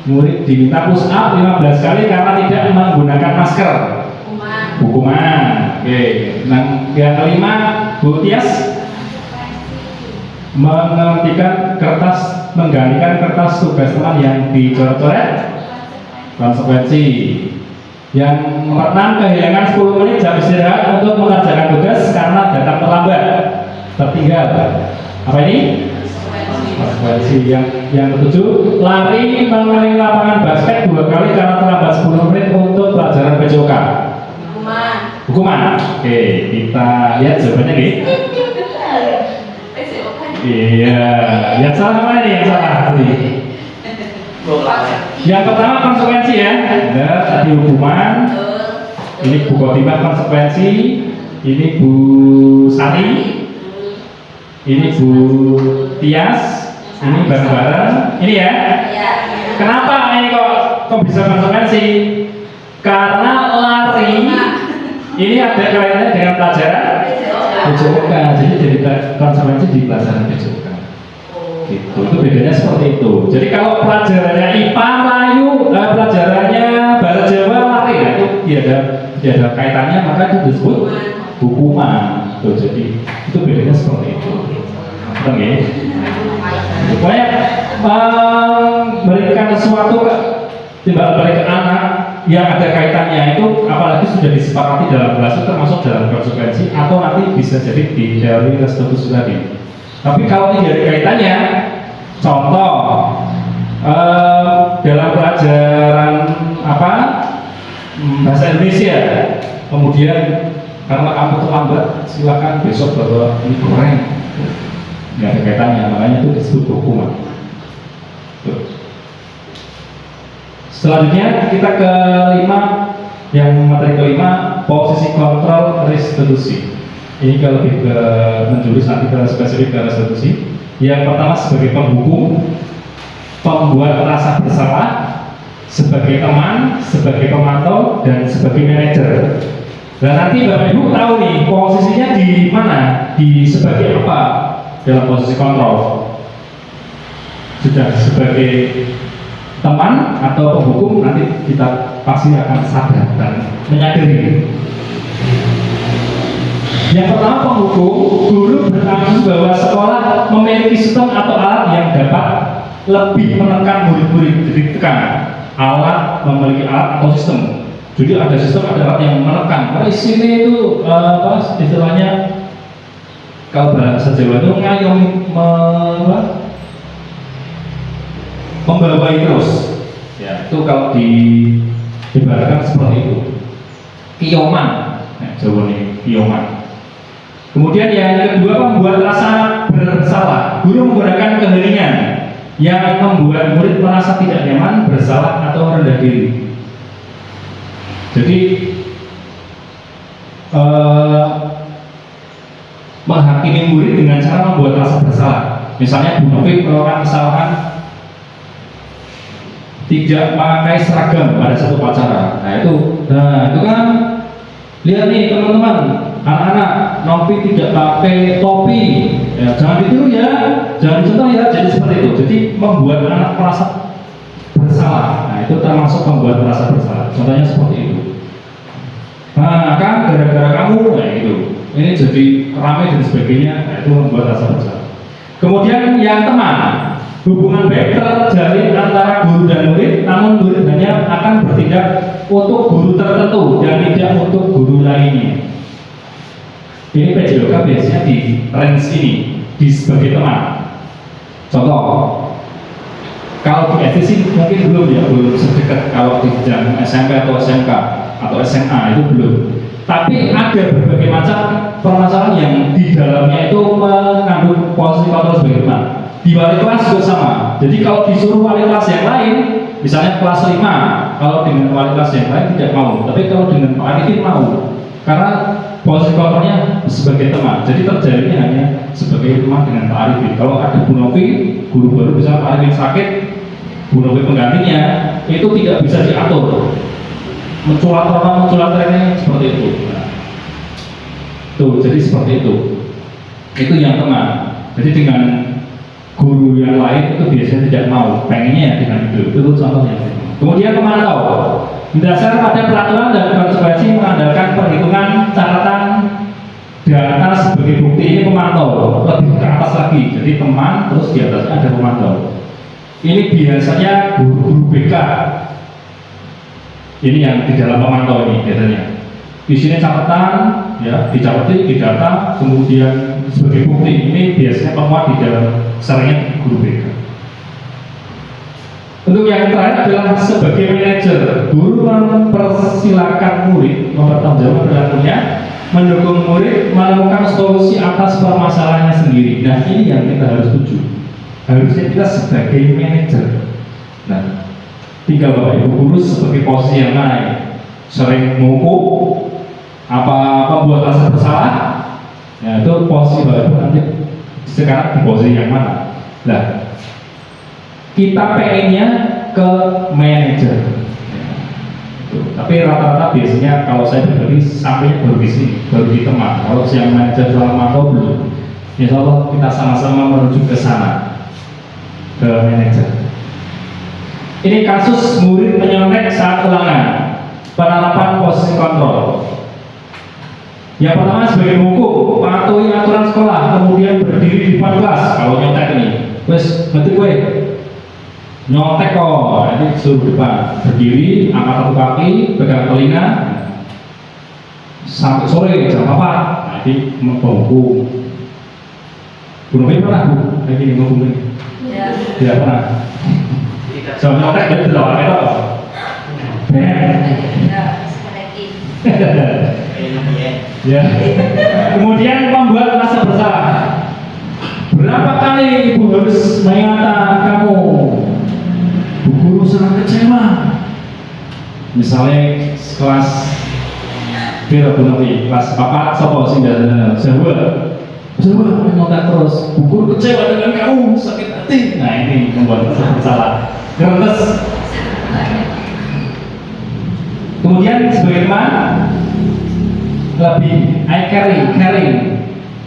murid diminta push up 15 kali karena tidak menggunakan masker. Hukuman. Oke. Yang kelima, Bu Tias, menggantikan kertas tugas teman yang dicoret-coret. Konsekuensi. Yang nomor 6, kehilangan 10 menit jam istirahat untuk mengerjakan tugas karena datang terlambat, tertinggal. Apa ini? Konsekuensi. Yang ketujuh, lari mengelilingi lapangan basket 2 kali karena terlambat 10 menit untuk pelajaran PJOK. Hukuman. Oke, kita lihat jawabannya nih. Iya, yang salah mana nih? Yang salah Yang pertama konsekuensi ya. Ada tadi hukuman. Ini Bu Khotimah konsekuensi. Ini Bu Sari. Ini Bu Tias. Ini bareng-bareng. Ini ya. Kenapa ini kok bisa konsekuensi? Karena lari ini ada kaitannya dengan pelajaran PJOK. Jadi konsekuensi di pelajaran PJOK. Gitu. Itu bedanya seperti itu. Jadi kalau pelajarannya IPA, Melayu, pelajarannya Bahasa Jawa, lari, nah itu tidak ada kaitannya, maka itu disebut hukuman. Tuh, jadi itu bedanya seperti itu. Oke. Supaya memberikan sesuatu timbal balik ke anak yang ada kaitannya itu, apalagi sudah disepakati dalam kelas, itu termasuk dalam konsekuensi atau nanti bisa jadi di teori restitusi tadi. Tapi kalau tidak ada kaitannya, contoh dalam pelajaran bahasa Indonesia, kemudian Karena kamu terlambat, silakan besok bawa ini goreng. Nggak ada kaitannya, makanya itu disebut hukuman. Tuh. Selanjutnya kita ke 5, yang materi kelima, posisi kontrol restitusi. Ini kalau lebih ke menjurus nanti ke spesifik ke restitusi. Yang pertama sebagai penghukum, pembuat rasa bersalah, sebagai teman, sebagai pemantau, dan sebagai manajer. Dan nanti Bapak Ibu tahu nih posisinya di mana, di sebagai apa dalam posisi kontrol. Sudah sebagai teman atau penghukum, nanti kita pasti akan sadar dan menyadari. Yang pertama penghukum, guru bertanggung bahwa sekolah memiliki sistem atau alat yang dapat lebih menekan murid-murid. Jadi tekan alat, memiliki alat atau sistem. Jadi ada sistem, ada alat yang menekan. Karena di sini itu apa istilahnya, kalau bahasa Jawa itu ngayomi, membawai terus. Ya, itu kalau diibaratkan seperti itu. Kiyoman, Jawa ini kiyoman. Kemudian yang kedua, membuat rasa bersalah. Guru menggunakan keheningan yang membuat murid merasa tidak nyaman, bersalah atau rendah diri. Jadi menghakimi murid dengan cara membuat rasa bersalah. Misalnya Bu Novi melakukan kesalahan tidak memakai seragam pada satu upacara. Nah itu kan lihat nih teman-teman, anak-anak, Novi tidak pakai topi, ya, jangan ditiru ya, jangan dicontoh ya. Jadi seperti itu. Jadi membuat anak merasa bersalah. Nah itu termasuk membuat merasa bersalah. Contohnya seperti itu. Nah kan gara-gara kamu, nah gitu. Ini jadi ramai dan sebagainya. Nah itu membuat rasa bersalah. Kemudian yang teman, hubungan baik terjalin antara guru dan murid, namun murid hanya akan bertindak untuk guru tertentu dan tidak untuk guru lainnya. Ini PJOK biasanya di range ini, di sebagai teman. Contoh, kalau di SD sih mungkin belum ya, belum sedekat kalau di jenjang SMP atau SMK atau SMA itu belum. Tapi ada berbagai macam permasalahan yang di dalamnya itu mengandung posisi kontrol sebagai teman. Di wali kelas juga sama. Jadi kalau disuruh wali kelas yang lain, misalnya kelas 5, kalau dengan wali kelas yang lain tidak mau. Tapi kalau dengan Pak Arifin mau. Karena posisi kontrolnya sebagai teman. Jadi terjalinnya hanya sebagai teman dengan Pak Arifin. Kalau ada Bu Novi, guru baru misalnya Pak Arifin sakit, Bu Novi penggantinya, itu tidak bisa diatur. Menculat trennya seperti itu. Nah, tuh, jadi seperti itu. Itu yang teman. Jadi dengan guru yang lain itu biasanya tidak mau, pengennya ya dengan itu contohnya. Kemudian pemantau, berdasar pada peraturan dan konsekuensi mengandalkan perhitungan catatan data sebagai bukti. Ini pemantau lebih ke atas lagi, jadi teman terus di atasnya ada pemantau. Ini biasanya guru-guru BK. Ini yang di dalam pemantau ini biasanya. Di sini catatan, ya, dicatati, didata, kemudian sebagai bukti. Ini biasanya penguat di dalam seringnya guru BK. Untuk yang terakhir adalah sebagai manajer, guru mempersilahkan murid mempertanggungjawabkan perilakunya, mendukung murid menemukan solusi atas permasalahannya sendiri. Nah ini yang kita harus tuju. Harusnya kita sebagai manajer. Nah, tinggal Bapak Ibu guru sebagai posisi yang mana? Sering menghukum, apa membuat rasa bersalah? Ya itu posisi Bapak Ibu nanti sekarang di posisi yang mana? Nah, kita pengennya ke manajer. Tapi rata-rata biasanya kalau saya pribadi sampainya baru di sini, baru di teman. Kalau yang manajer selama atau belum, insya Allah kita sama-sama menuju ke sana, ke manajer. Ini kasus murid menyontek saat ulangan, penerapan posisi kontrol. Yang pertama sebagai hukum, patuhi aturan sekolah, kemudian berdiri di depan kelas. Kalau nyontek ini, wes nanti gue nyontek kok, ini suruh depan, berdiri, angkat satu kaki, pegang telinga, sampai sore jam apa? Nah ini menghukum. Bu Novi pernah Bu? Kayak gini menghukum ini? Tidak pernah. Jangan nyontek betul loh, itu apa? Ya. Kemudian membuat rasa bersalah. Berapa kali ibu harus mengingatkan kamu? Bu guru sangat kecewa. Misalnya kelas berapa nanti? Kelas 4 sopo sing Jawa mengotak terus. Bu guru kecewa dengan kamu, sakit hati. Nah ini membuat rasa bersalah. Gerentes. Kemudian sebagai teman lebih caring,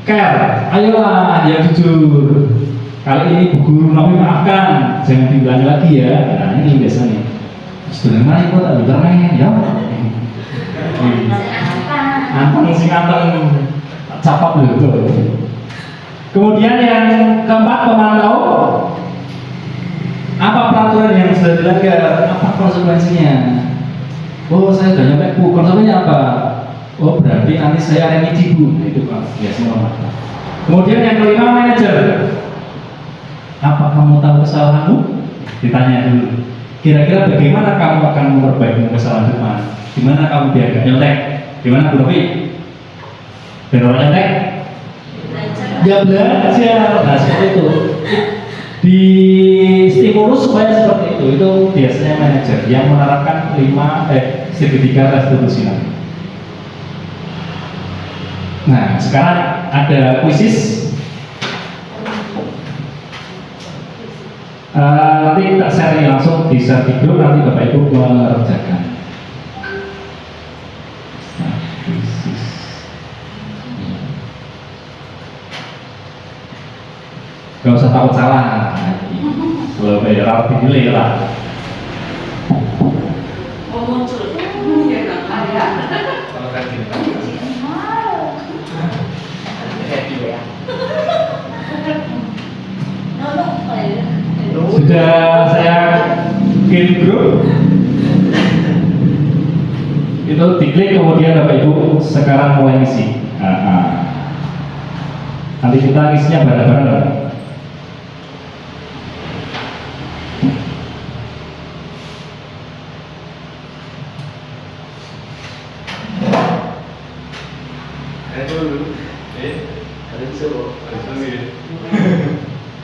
care, ayolah yang jujur. Kali ini bu guru Novi maafkan, jangan diulangi lagi ya. Nah ini biasanya. Sebenarnya kok tak internet ya. Anteng sing anteng capat dulu. Kemudian yang keempat, pemantau. Apa peraturan yang sudah dilanggar? Apa konsekuensinya? Oh saya sudah nyampe bu, konsekuensinya apa? Oh berarti nanti saya remedi bu. Nah, itu kan biasanya pemantau. Kemudian yang kelima, manajer. Apa kamu tahu kesalahanmu? Ditanya dulu. Kira-kira bagaimana kamu akan memperbaiki kesalahan depan? Gimana kamu biar gak nyontek? Gimana Bu Novi? Biar orang nyontek? Ya belajar. Nah seperti itu. Di stimulus supaya seperti itu biasanya manajer yang menerapkan segitiga restitusi. Nah sekarang ada kuisis. Nanti tak share langsung di share video, nanti Bapak Ibu mengerjakan. Nah, gak usah takut salah, selalu bayar dinilai lah. Mau muncul ya nggak ada. Kalau kan gitu. Happy ya. Sudah saya bikin grup itu diklik, kemudian Bapak Ibu sekarang mulai ngisi. Nanti kita ngisinya bareng-bareng.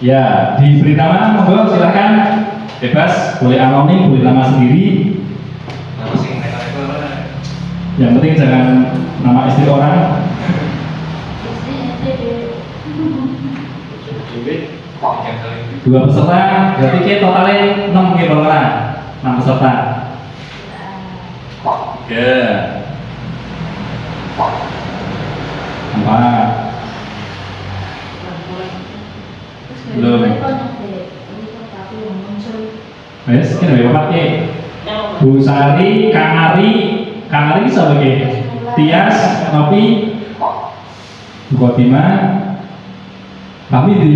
Ya, diberi nama, monggo silahkan, bebas, boleh anonim, boleh nama sendiri. Yang penting jangan nama istri orang. Dua peserta, berarti kita totalnya 6 gitu orang, 6 peserta. Ya. 4. Belum. Wes, kene Bapak Ki. Bu Sari, Kang Ari sebagai Tias, Novi, Bu Kotima, kami di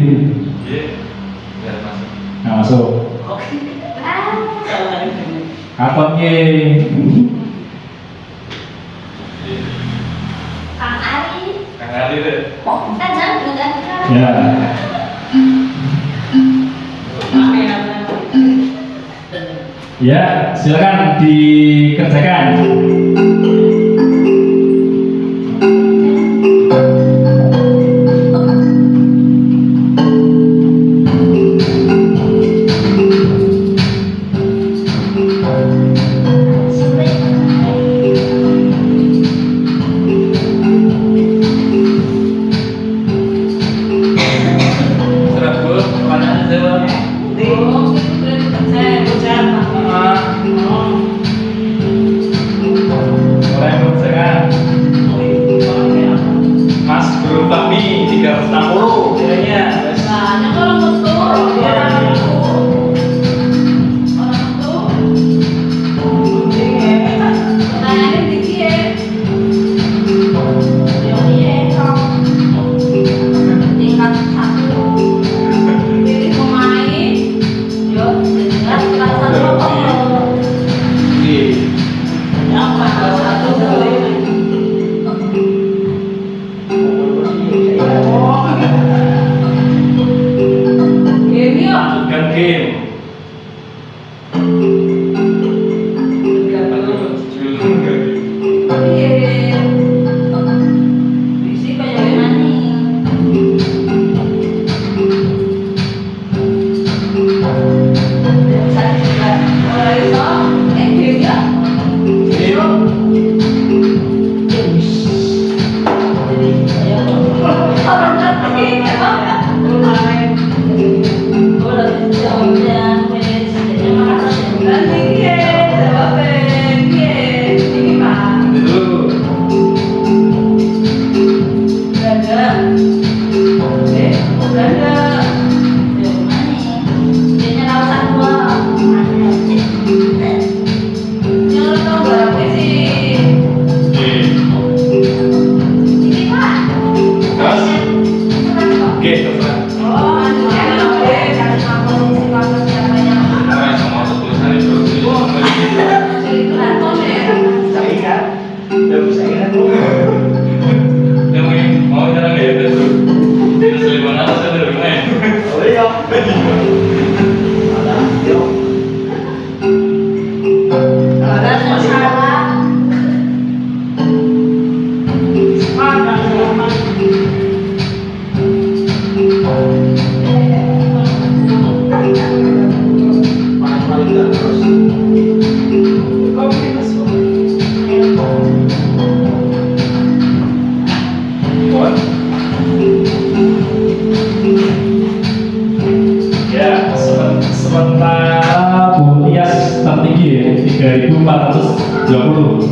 nah, masuk. Kapan Ki? Kang Ari deh. Kan jangan kan. Ya. Ya, silakan dikerjakan. Mulai tertinggi ya, 3.420.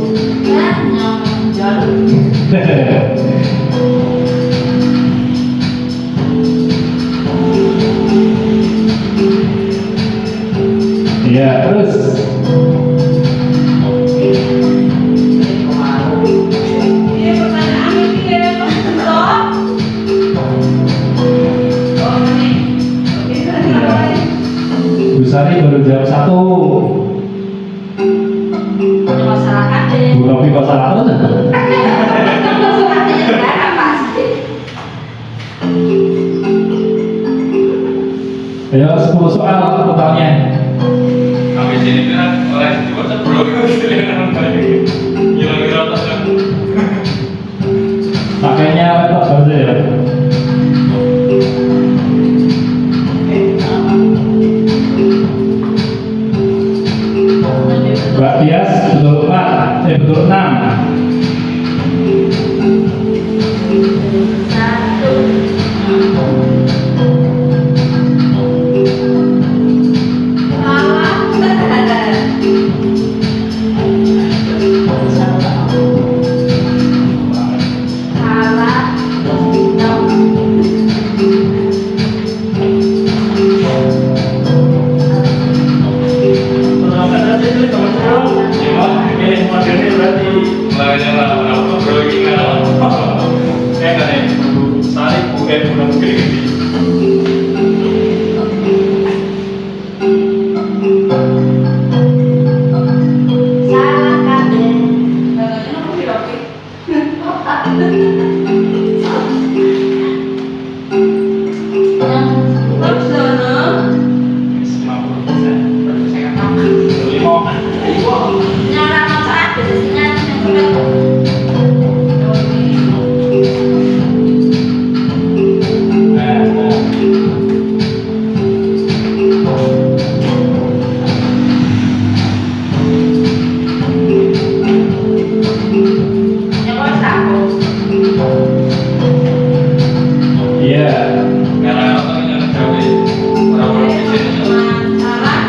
Iya, terus Iya, pertanyaan ini ya, Pak Bentok. Oh, ini. Oke, ya. Bu Sari baru jawab 1. masyarakat deh. Bu Novi kok salah terus? Masyarakatnya enggak pasti. Ya 10 soal totalnya. Sampai sini kan oleh dua sebelum hilang-hilang tas kan. Pakainya laptop saja ya. Mbak Tias betul 4, betul 6. Satu. Mulainya lah, apa bro ini kan? Kan ada Bu Sari, Bu mungkin gitu. Salah kabeh. Bagusnya nomor berapa? Terus sana. 50%. Saya kata 5. Nyara masalah biasanya yang berat. Yang kau satu. Iya. Karena apa yang jauh orang-orang di sini. Salah.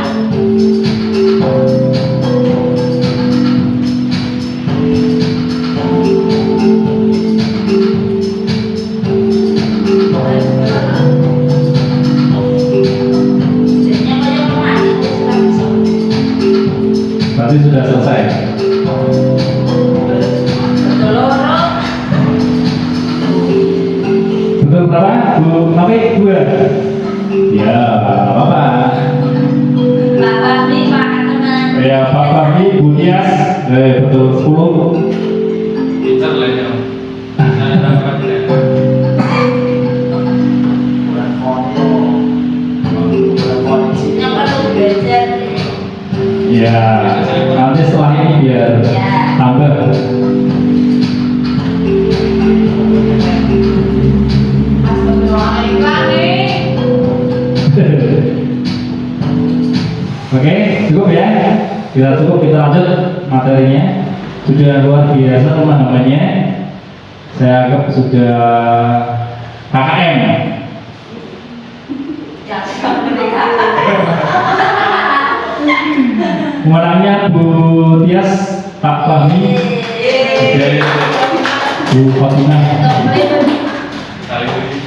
Jadinya kau yang mati sudah bisa. Berarti sudah selesai. Betul loro. Betul berapa? Bu Novi 2. Ya, nggak apa-apa. Bapak nih makan teman. Ya, Pak Fahmi, Bu Tias, betul 10. Pintar lah ya. Saya dapat ya. Yang perlu belajar. Ya, nanti setelah ini biar Ya. tambah. Astagfirullahaladzim. Oke, cukup ya. Kita cukup, kita lanjut materinya. Sudah luar biasa pemahamannya. Saya anggap sudah KKM. Jangan mereka. Pemenangnya Bu Tias, Pak Fahmi, Jadi Bu Fatimah. kali ini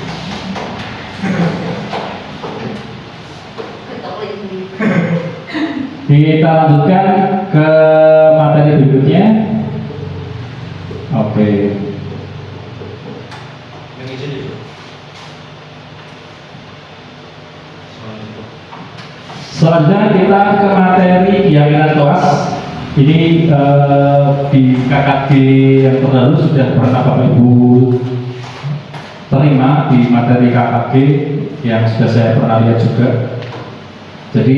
Kita lanjutkan ke materi berikutnya. Oke. yang ini jadi. Soal itu. Selanjutnya kita ke materi keyakinan kelas. Ini di KKG yang terdahulu sudah pernah Bapak Ibu terima di materi KKG yang sudah saya pernah lihat juga. Jadi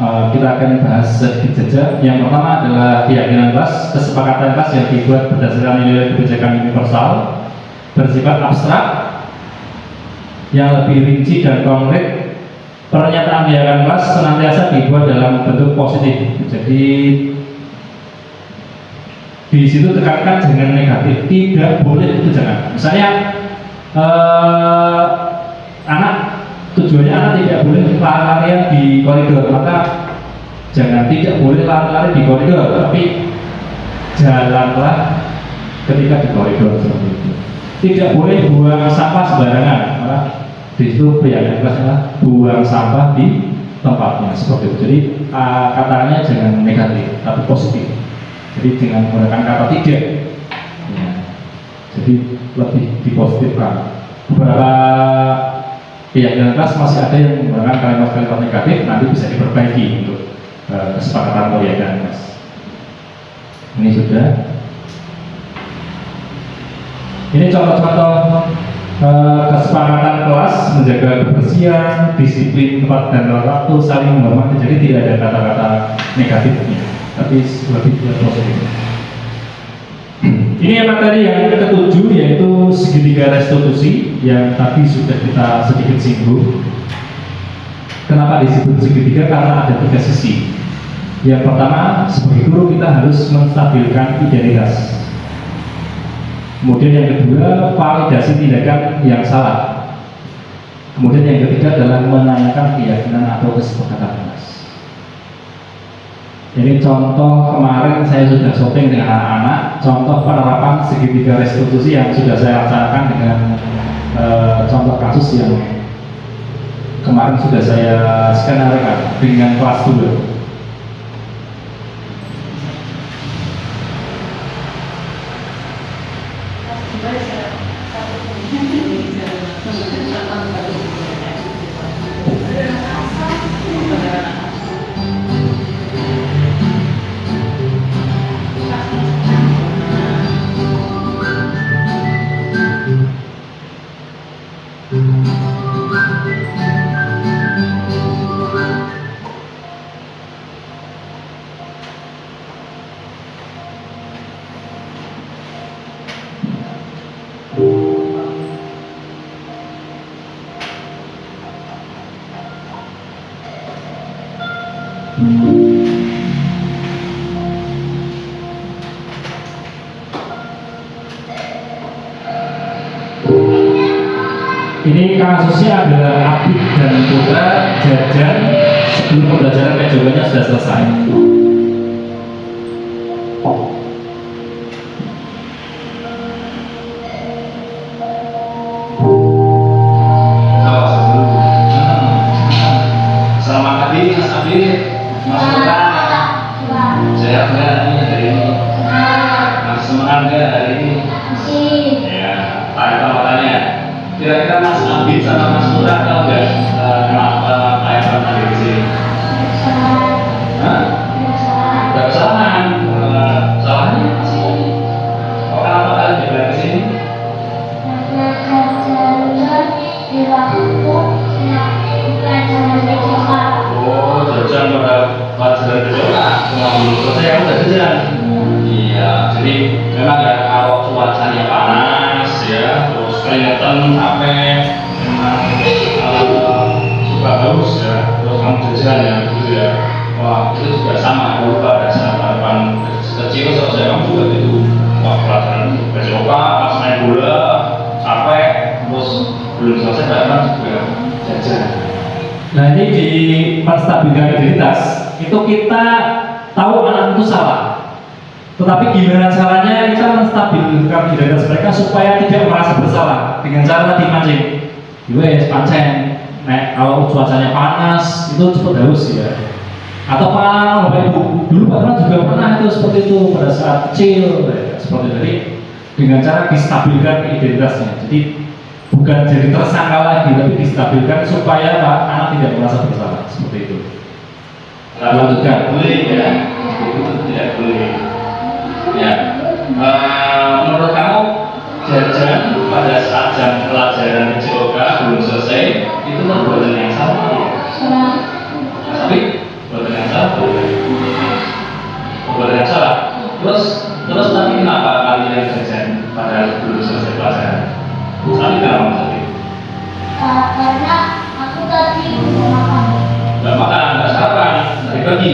kita akan bahas sedikit saja. Yang pertama adalah keyakinan kelas, kesepakatan kelas yang dibuat berdasarkan nilai kebijakan universal bersifat abstrak yang lebih rinci dan konkret. Pernyataan keyakinan kelas senantiasa dibuat dalam bentuk positif. Jadi di situ tekankan jangan negatif, tidak boleh itu jangan. Misalnya anak tujuannya anak tidak boleh lari-larian di koridor, maka Jangan, tidak boleh lari-lari di koridor, tapi jalanlah ketika di koridor seperti itu. Tidak boleh buang sampah sembarangan, karena di situ pihak kelasnya buang sampah di tempatnya seperti itu. Jadi katanya jangan negatif, tapi positif. Jadi dengan menggunakan kata tidak, ya. Jadi lebih dipositifkan. Beberapa pihak dalam kelas masih ada yang menggunakan kalimat-kalimat negatif, nanti bisa diperbaiki untuk kesepakatan pihak dalam kelas. Ini sudah. Ini contoh-contoh kesepakatan kelas menjaga kebersihan, disiplin tempat dan waktu, saling menghormati. Jadi tidak ada kata-kata negatifnya, tapi lebih positif. Ini materi yang ketujuh, yaitu segitiga restitusi yang tadi sudah kita sedikit singgung. Kenapa disebut segitiga? Karena ada 3 sisi. Yang pertama, sebagai guru kita harus menstabilkan identitas. Kemudian yang kedua, validasi tindakan yang salah. Kemudian yang ketiga adalah menanyakan keyakinan atau kesepakatan kelas. Ini contoh kemarin saya sudah syuting dengan anak-anak, contoh penerapan segitiga restitusi yang sudah saya laksanakan dengan contoh kasus yang kemarin sudah saya skenario dengan kelas 2. Ini kasusnya adalah Abid dan Putra jajan sebelum pembelajaran PJJ-nya sudah selesai. Selamat pagi Mas Abid, Mas Putra. Sehat nggak hari ini? Masih semangat nggak hari ini? Ya, tanya. Kira-kira Mas Abid sama Mas Putra tahu nggak kenapa Pak tadi di sini? Hah? Nggak kesalahan. Salahnya apa sih? Oh, kenapa kalian dibawa ke sini? Oh, jajan pada pelajaran berdoa. Belum selesai kamu udah jajan. Iya, jadi memang ya kalau cuacanya panas ya, terus keringetan capek, memang suka haus ya, terus kamu jajan ya gitu ya. Wah, itu juga sama dulu pada saat harapan kecil selesai kamu juga gitu. Wah, pelajaran berdoa, pas main bola, capek, terus belum selesai harapan juga jajan. Nah, ini di menstabilkan identitas itu kita tahu anak itu salah, tetapi gimana caranya kita menstabilkan identitas mereka supaya tidak merasa bersalah dengan cara tadi mancing. Wes pancen, kalau cuacanya panas itu cepat haus ya. Atau Bapak Ibu dulu Pak juga pernah itu seperti itu pada saat kecil ya, seperti tadi dengan cara distabilkan identitasnya. Jadi bukan jadi tersangka lagi, tapi distabilkan supaya anak tidak merasa bersalah seperti itu. Lanjutkan. Boleh ya, itu tidak boleh. Ya, menurut kamu jajan pada saat jam pelajaran PJOK belum selesai itu perbuatan yang salah ya? Tapi perbuatan yang salah, perbuatan yang salah. Terus tadi kenapa kalian jajan pada belum selesai pelajaran? Tadi kenapa tadi? Karena aku tadi mau makan. Nggak makan, nggak sarapan, dari pagi.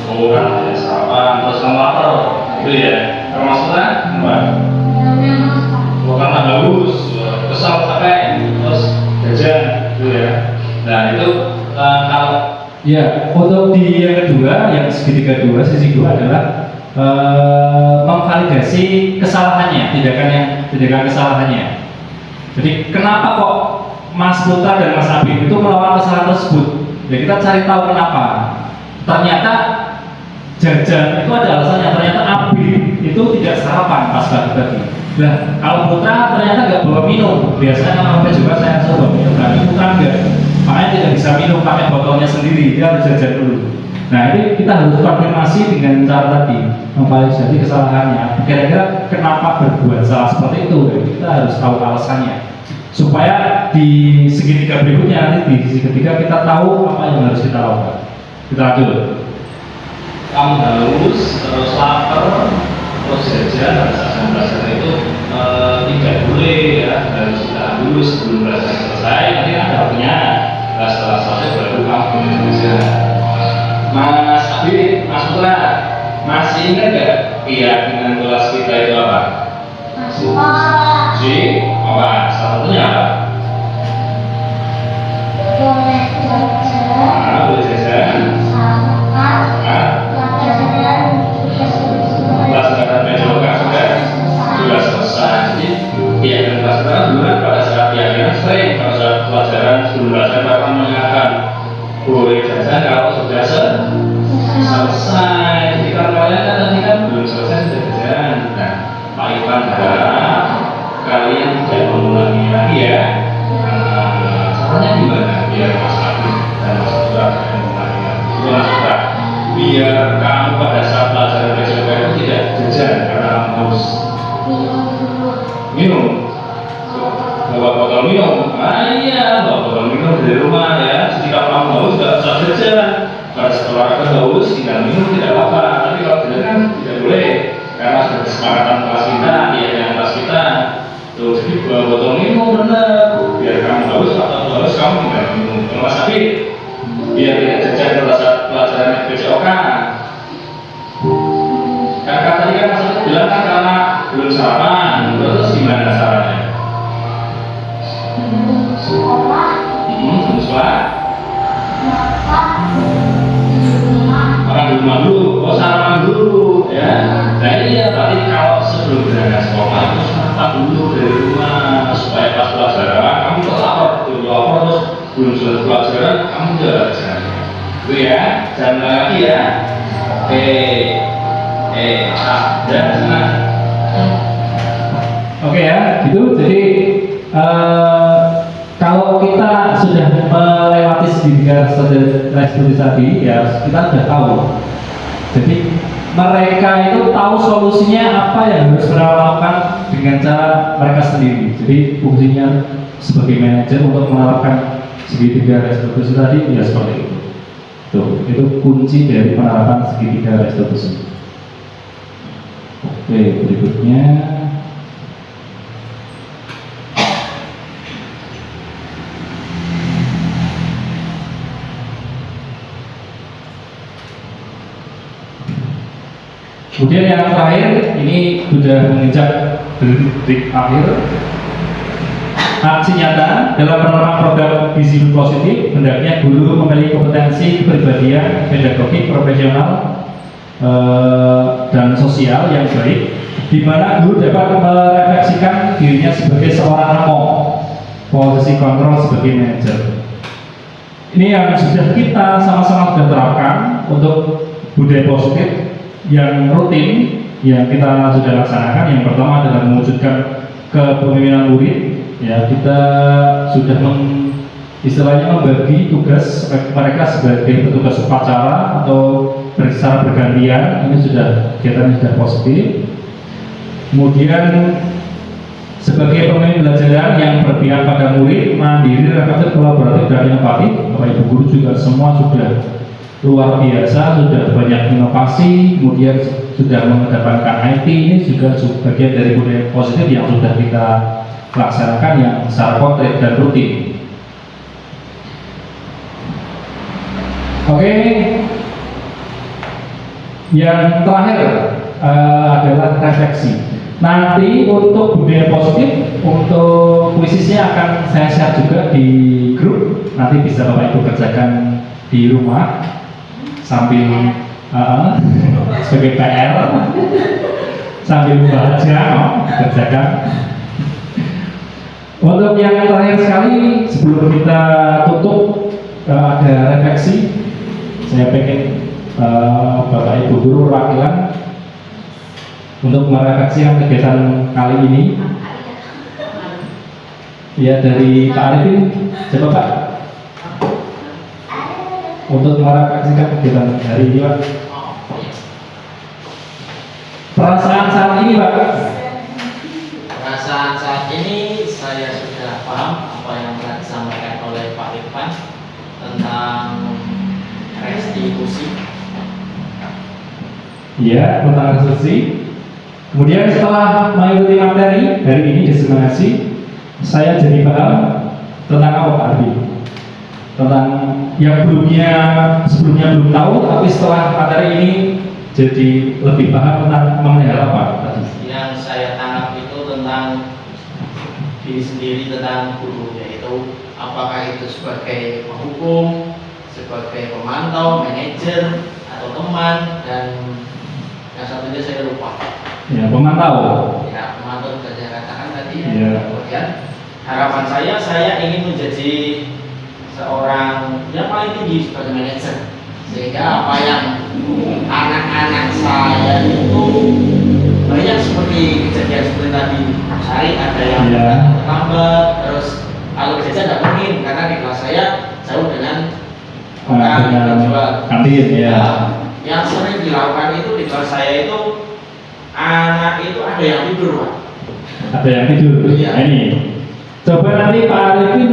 Oh, kan yang kedua, yang segitiga dua, sisi dua adalah memvalidasi kesalahannya, tindakan kesalahannya. Jadi kenapa kok Mas Putra dan Mas Abi itu melakukan kesalahan tersebut? Ya kita cari tahu kenapa. Ternyata Jajan itu ada alasannya. Ternyata Abi itu tidak sarapan pas pagi-pagi. Nah, kalau Putra ternyata nggak bawa minum. Biasanya kan sampai juga saya suruh bawa minum, tapi Putra enggak. Makanya tidak bisa minum pakai botolnya sendiri. Dia harus jajan dulu. Nah, ini kita harus konfirmasi dengan cara tadi, memvalidasi kesalahannya. Kira-kira kenapa berbuat salah seperti itu? Kita harus tahu alasannya. Supaya di segitiga berikutnya, nanti di sisi ketiga kita tahu apa yang harus kita lakukan. Kita lanjut. Kamu haus, terus lapar, terus jajan, rasa belajar itu tidak boleh ya, harus ditahan dulu sebelum belajar selesai. Nanti ada waktunya. Nah, setelah selesai baru kamu boleh belajar. Mas Abi, Mas Putra, masih ingat gak keyakinan kelas kita itu apa? Si, apa? Salah satunya apa? Boleh jajan, Boleh jajan. sama pelajaran Pelajaran besok kan sudah selesai. Jadi keyakinan kelas kita dulu pada saat keyakinan sering pada saat pelajaran sebelum belajar akan mengingatkan boleh jajan kalau sudah selesai. Jadi kalau kalian kan tadi kan belum selesai sudah jajan. Nah, Pak Ivan harap kalian tidak mengulangi lagi ya. Caranya gimana? Biar Mas Abi dan Mas Putra tidak mengulangi lagi. Itu Mas Putra. Biar kamu pada saat pelajaran besok itu tidak jajan karena kamu haus. Minum. Bawa botol minum. Iya, bawa botol minum dari rumah ya. Jadi kalau kamu haus nggak usah jajan. Pada setelah haus tinggal minum tidak apa-apa. Tapi kalau jajan kan tidak boleh karena sudah kesepakatan kelas kita, yang kelas kita. Tuh, jadi bawa botol minum benar. Biar kamu haus atau haus kamu tinggal minum. Kalau Mas Abi, biar tidak jajan pada saat pelajaran BCOK. Kakak tadi kan Mas Abi bilang kan karena belum sarapan. Terus gimana caranya? sekolah, Belum sekolah. Makan di rumah dulu, sarapan dulu ya. Nah iya, berarti kalau sebelum berangkat sekolah itu sarapan dulu dari rumah supaya pas pelajaran kamu tuh lapar terus belum selesai pelajaran kamu jajan. Itu ya, jangan lagi ya. Dan sana. Oke ya, gitu. Jadi kalau kita sudah melewati segitiga restitusi tadi, ya kita sudah tahu. Jadi mereka itu tahu solusinya apa yang harus mereka lakukan dengan cara mereka sendiri. Jadi fungsinya sebagai manajer untuk menerapkan segitiga restitusi tadi, ya seperti itu. Tuh, itu kunci dari penerapan segitiga restitusi. Oke, berikutnya. Kemudian yang terakhir, ini sudah menginjak detik akhir. Aksi nyata dalam penerapan program gizi positif, hendaknya guru memiliki kompetensi kepribadian, pedagogik, profesional, dan sosial yang baik, di mana guru dapat merefleksikan dirinya sebagai seorang ramo, posisi kontrol sebagai manajer. Ini yang sudah kita sama-sama sudah terapkan untuk budaya positif yang rutin yang kita sudah laksanakan. Yang pertama adalah mewujudkan kepemimpinan murid. Ya, kita sudah istilahnya membagi tugas mereka sebagai petugas upacara atau secara bergantian. Ini sudah kegiatan sudah positif. Kemudian sebagai pemimpin belajaran yang berpihak pada murid, mandiri, reflektif, kolaboratif, dan inovatif, Bapak Ibu guru juga semua sudah luar biasa, sudah banyak inovasi, kemudian sudah mengedepankan IT. Ini juga bagian dari budaya positif yang sudah kita laksanakan yang secara konkret dan rutin. Oke, yang terakhir adalah refleksi. Nanti untuk budaya positif, untuk kuisisnya akan saya share juga di grup. Nanti bisa Bapak Ibu kerjakan di rumah. sambil sebagai PR sambil membaca, kerjakan. Untuk yang terakhir sekali sebelum kita tutup ada refleksi. Saya pengen Bapak Ibu Guru perwakilan untuk merefleksikan kegiatan kali ini. Ya, dari Pak Arifin, coba Pak, untuk merefleksikan kegiatan hari ini Pak. Perasaan saat ini Pak? Perasaan saat ini saya sudah paham apa yang telah disampaikan oleh Pak Irfan tentang restitusi. Ya, tentang restitusi. Kemudian setelah mengikuti materi hari ini diseminasi, saya jadi paham tentang apa Pak Arifin? Tentang yang sebelumnya belum tahu, tapi setelah materi ini jadi lebih paham tentang mengenai apa tadi? Yang saya tangkap itu tentang diri sendiri, tentang guru, yaitu apakah itu sebagai penghukum, sebagai pemantau, manajer, atau teman, dan yang satunya saya lupa. Ya, pemantau. Ya, pemantau sudah saya katakan tadi. Ya. Kemudian harapan saya ingin menjadi seorang yang paling tinggi sebagai manajer, sehingga apa yang anak-anak saya itu banyak seperti kejadian seperti tadi hari ada yang terlambat, terus kalau kejadian tidak mungkin karena di kelas saya jauh dengan kantin ya. Yang sering dilakukan itu di kelas saya itu anak itu ada yang tidur Pak. Ada yang tidur. Iya. Nah, ini coba nanti Pak Arifin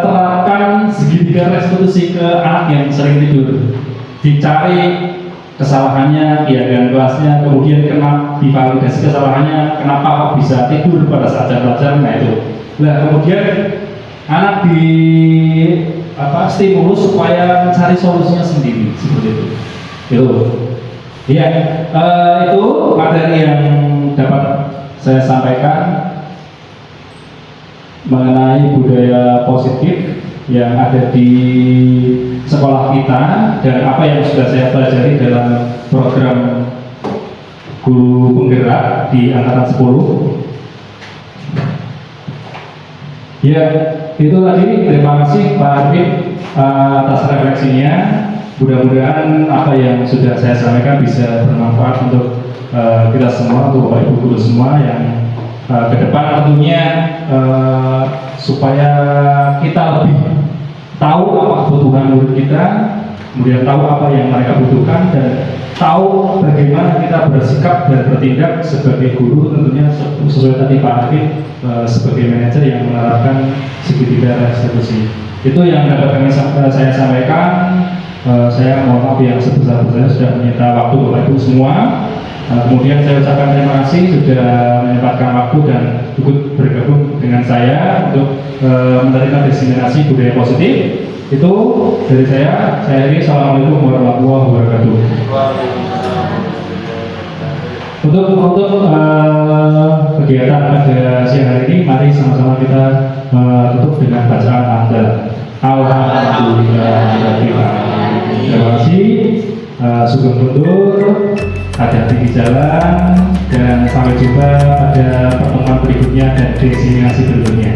terapkan segitiga restitusi ke anak yang sering tidur. Dicari kesalahannya, piagam kelasnya, kemudian divalidasi kesalahannya, kenapa kok bisa tidur pada saat jam pelajaran, nah itu. Nah kemudian anak di stimulus supaya mencari solusinya sendiri seperti itu. Itu. Ya, itu materi yang dapat saya sampaikan mengenai budaya positif yang ada di sekolah kita dan apa yang sudah saya pelajari dalam program guru penggerak di angkatan 10. Ya, itu tadi. Terima kasih Pak Arifin atas refleksinya. Mudah-mudahan apa yang sudah saya sampaikan bisa bermanfaat untuk kita semua, untuk Bapak Ibu guru semua yang ke depan tentunya supaya kita lebih tahu apa kebutuhan murid kita, kemudian tahu apa yang mereka butuhkan dan tahu bagaimana kita bersikap dan bertindak sebagai guru, tentunya sesuai tadi Pak Arifin sebagai manajer yang menerapkan segitiga restitusi. Itu yang dapat saya sampaikan. Saya mohon maaf yang sebesar-besarnya sudah menyita waktu Bapak Ibu semua. Kemudian saya ucapkan terima kasih sudah menyempatkan waktu dan ikut bergabung dengan saya untuk menerima diseminasi budaya positif. Itu dari saya ini. Assalamualaikum warahmatullahi wabarakatuh. Untuk kegiatan pada siang hari ini, mari sama-sama kita tutup dengan bacaan hamdalah. Alhamdulillah. Terima kasih. Sugeng mundur, hati-hati di jalan, dan sampai jumpa pada pertemuan berikutnya dan diseminasi berikutnya.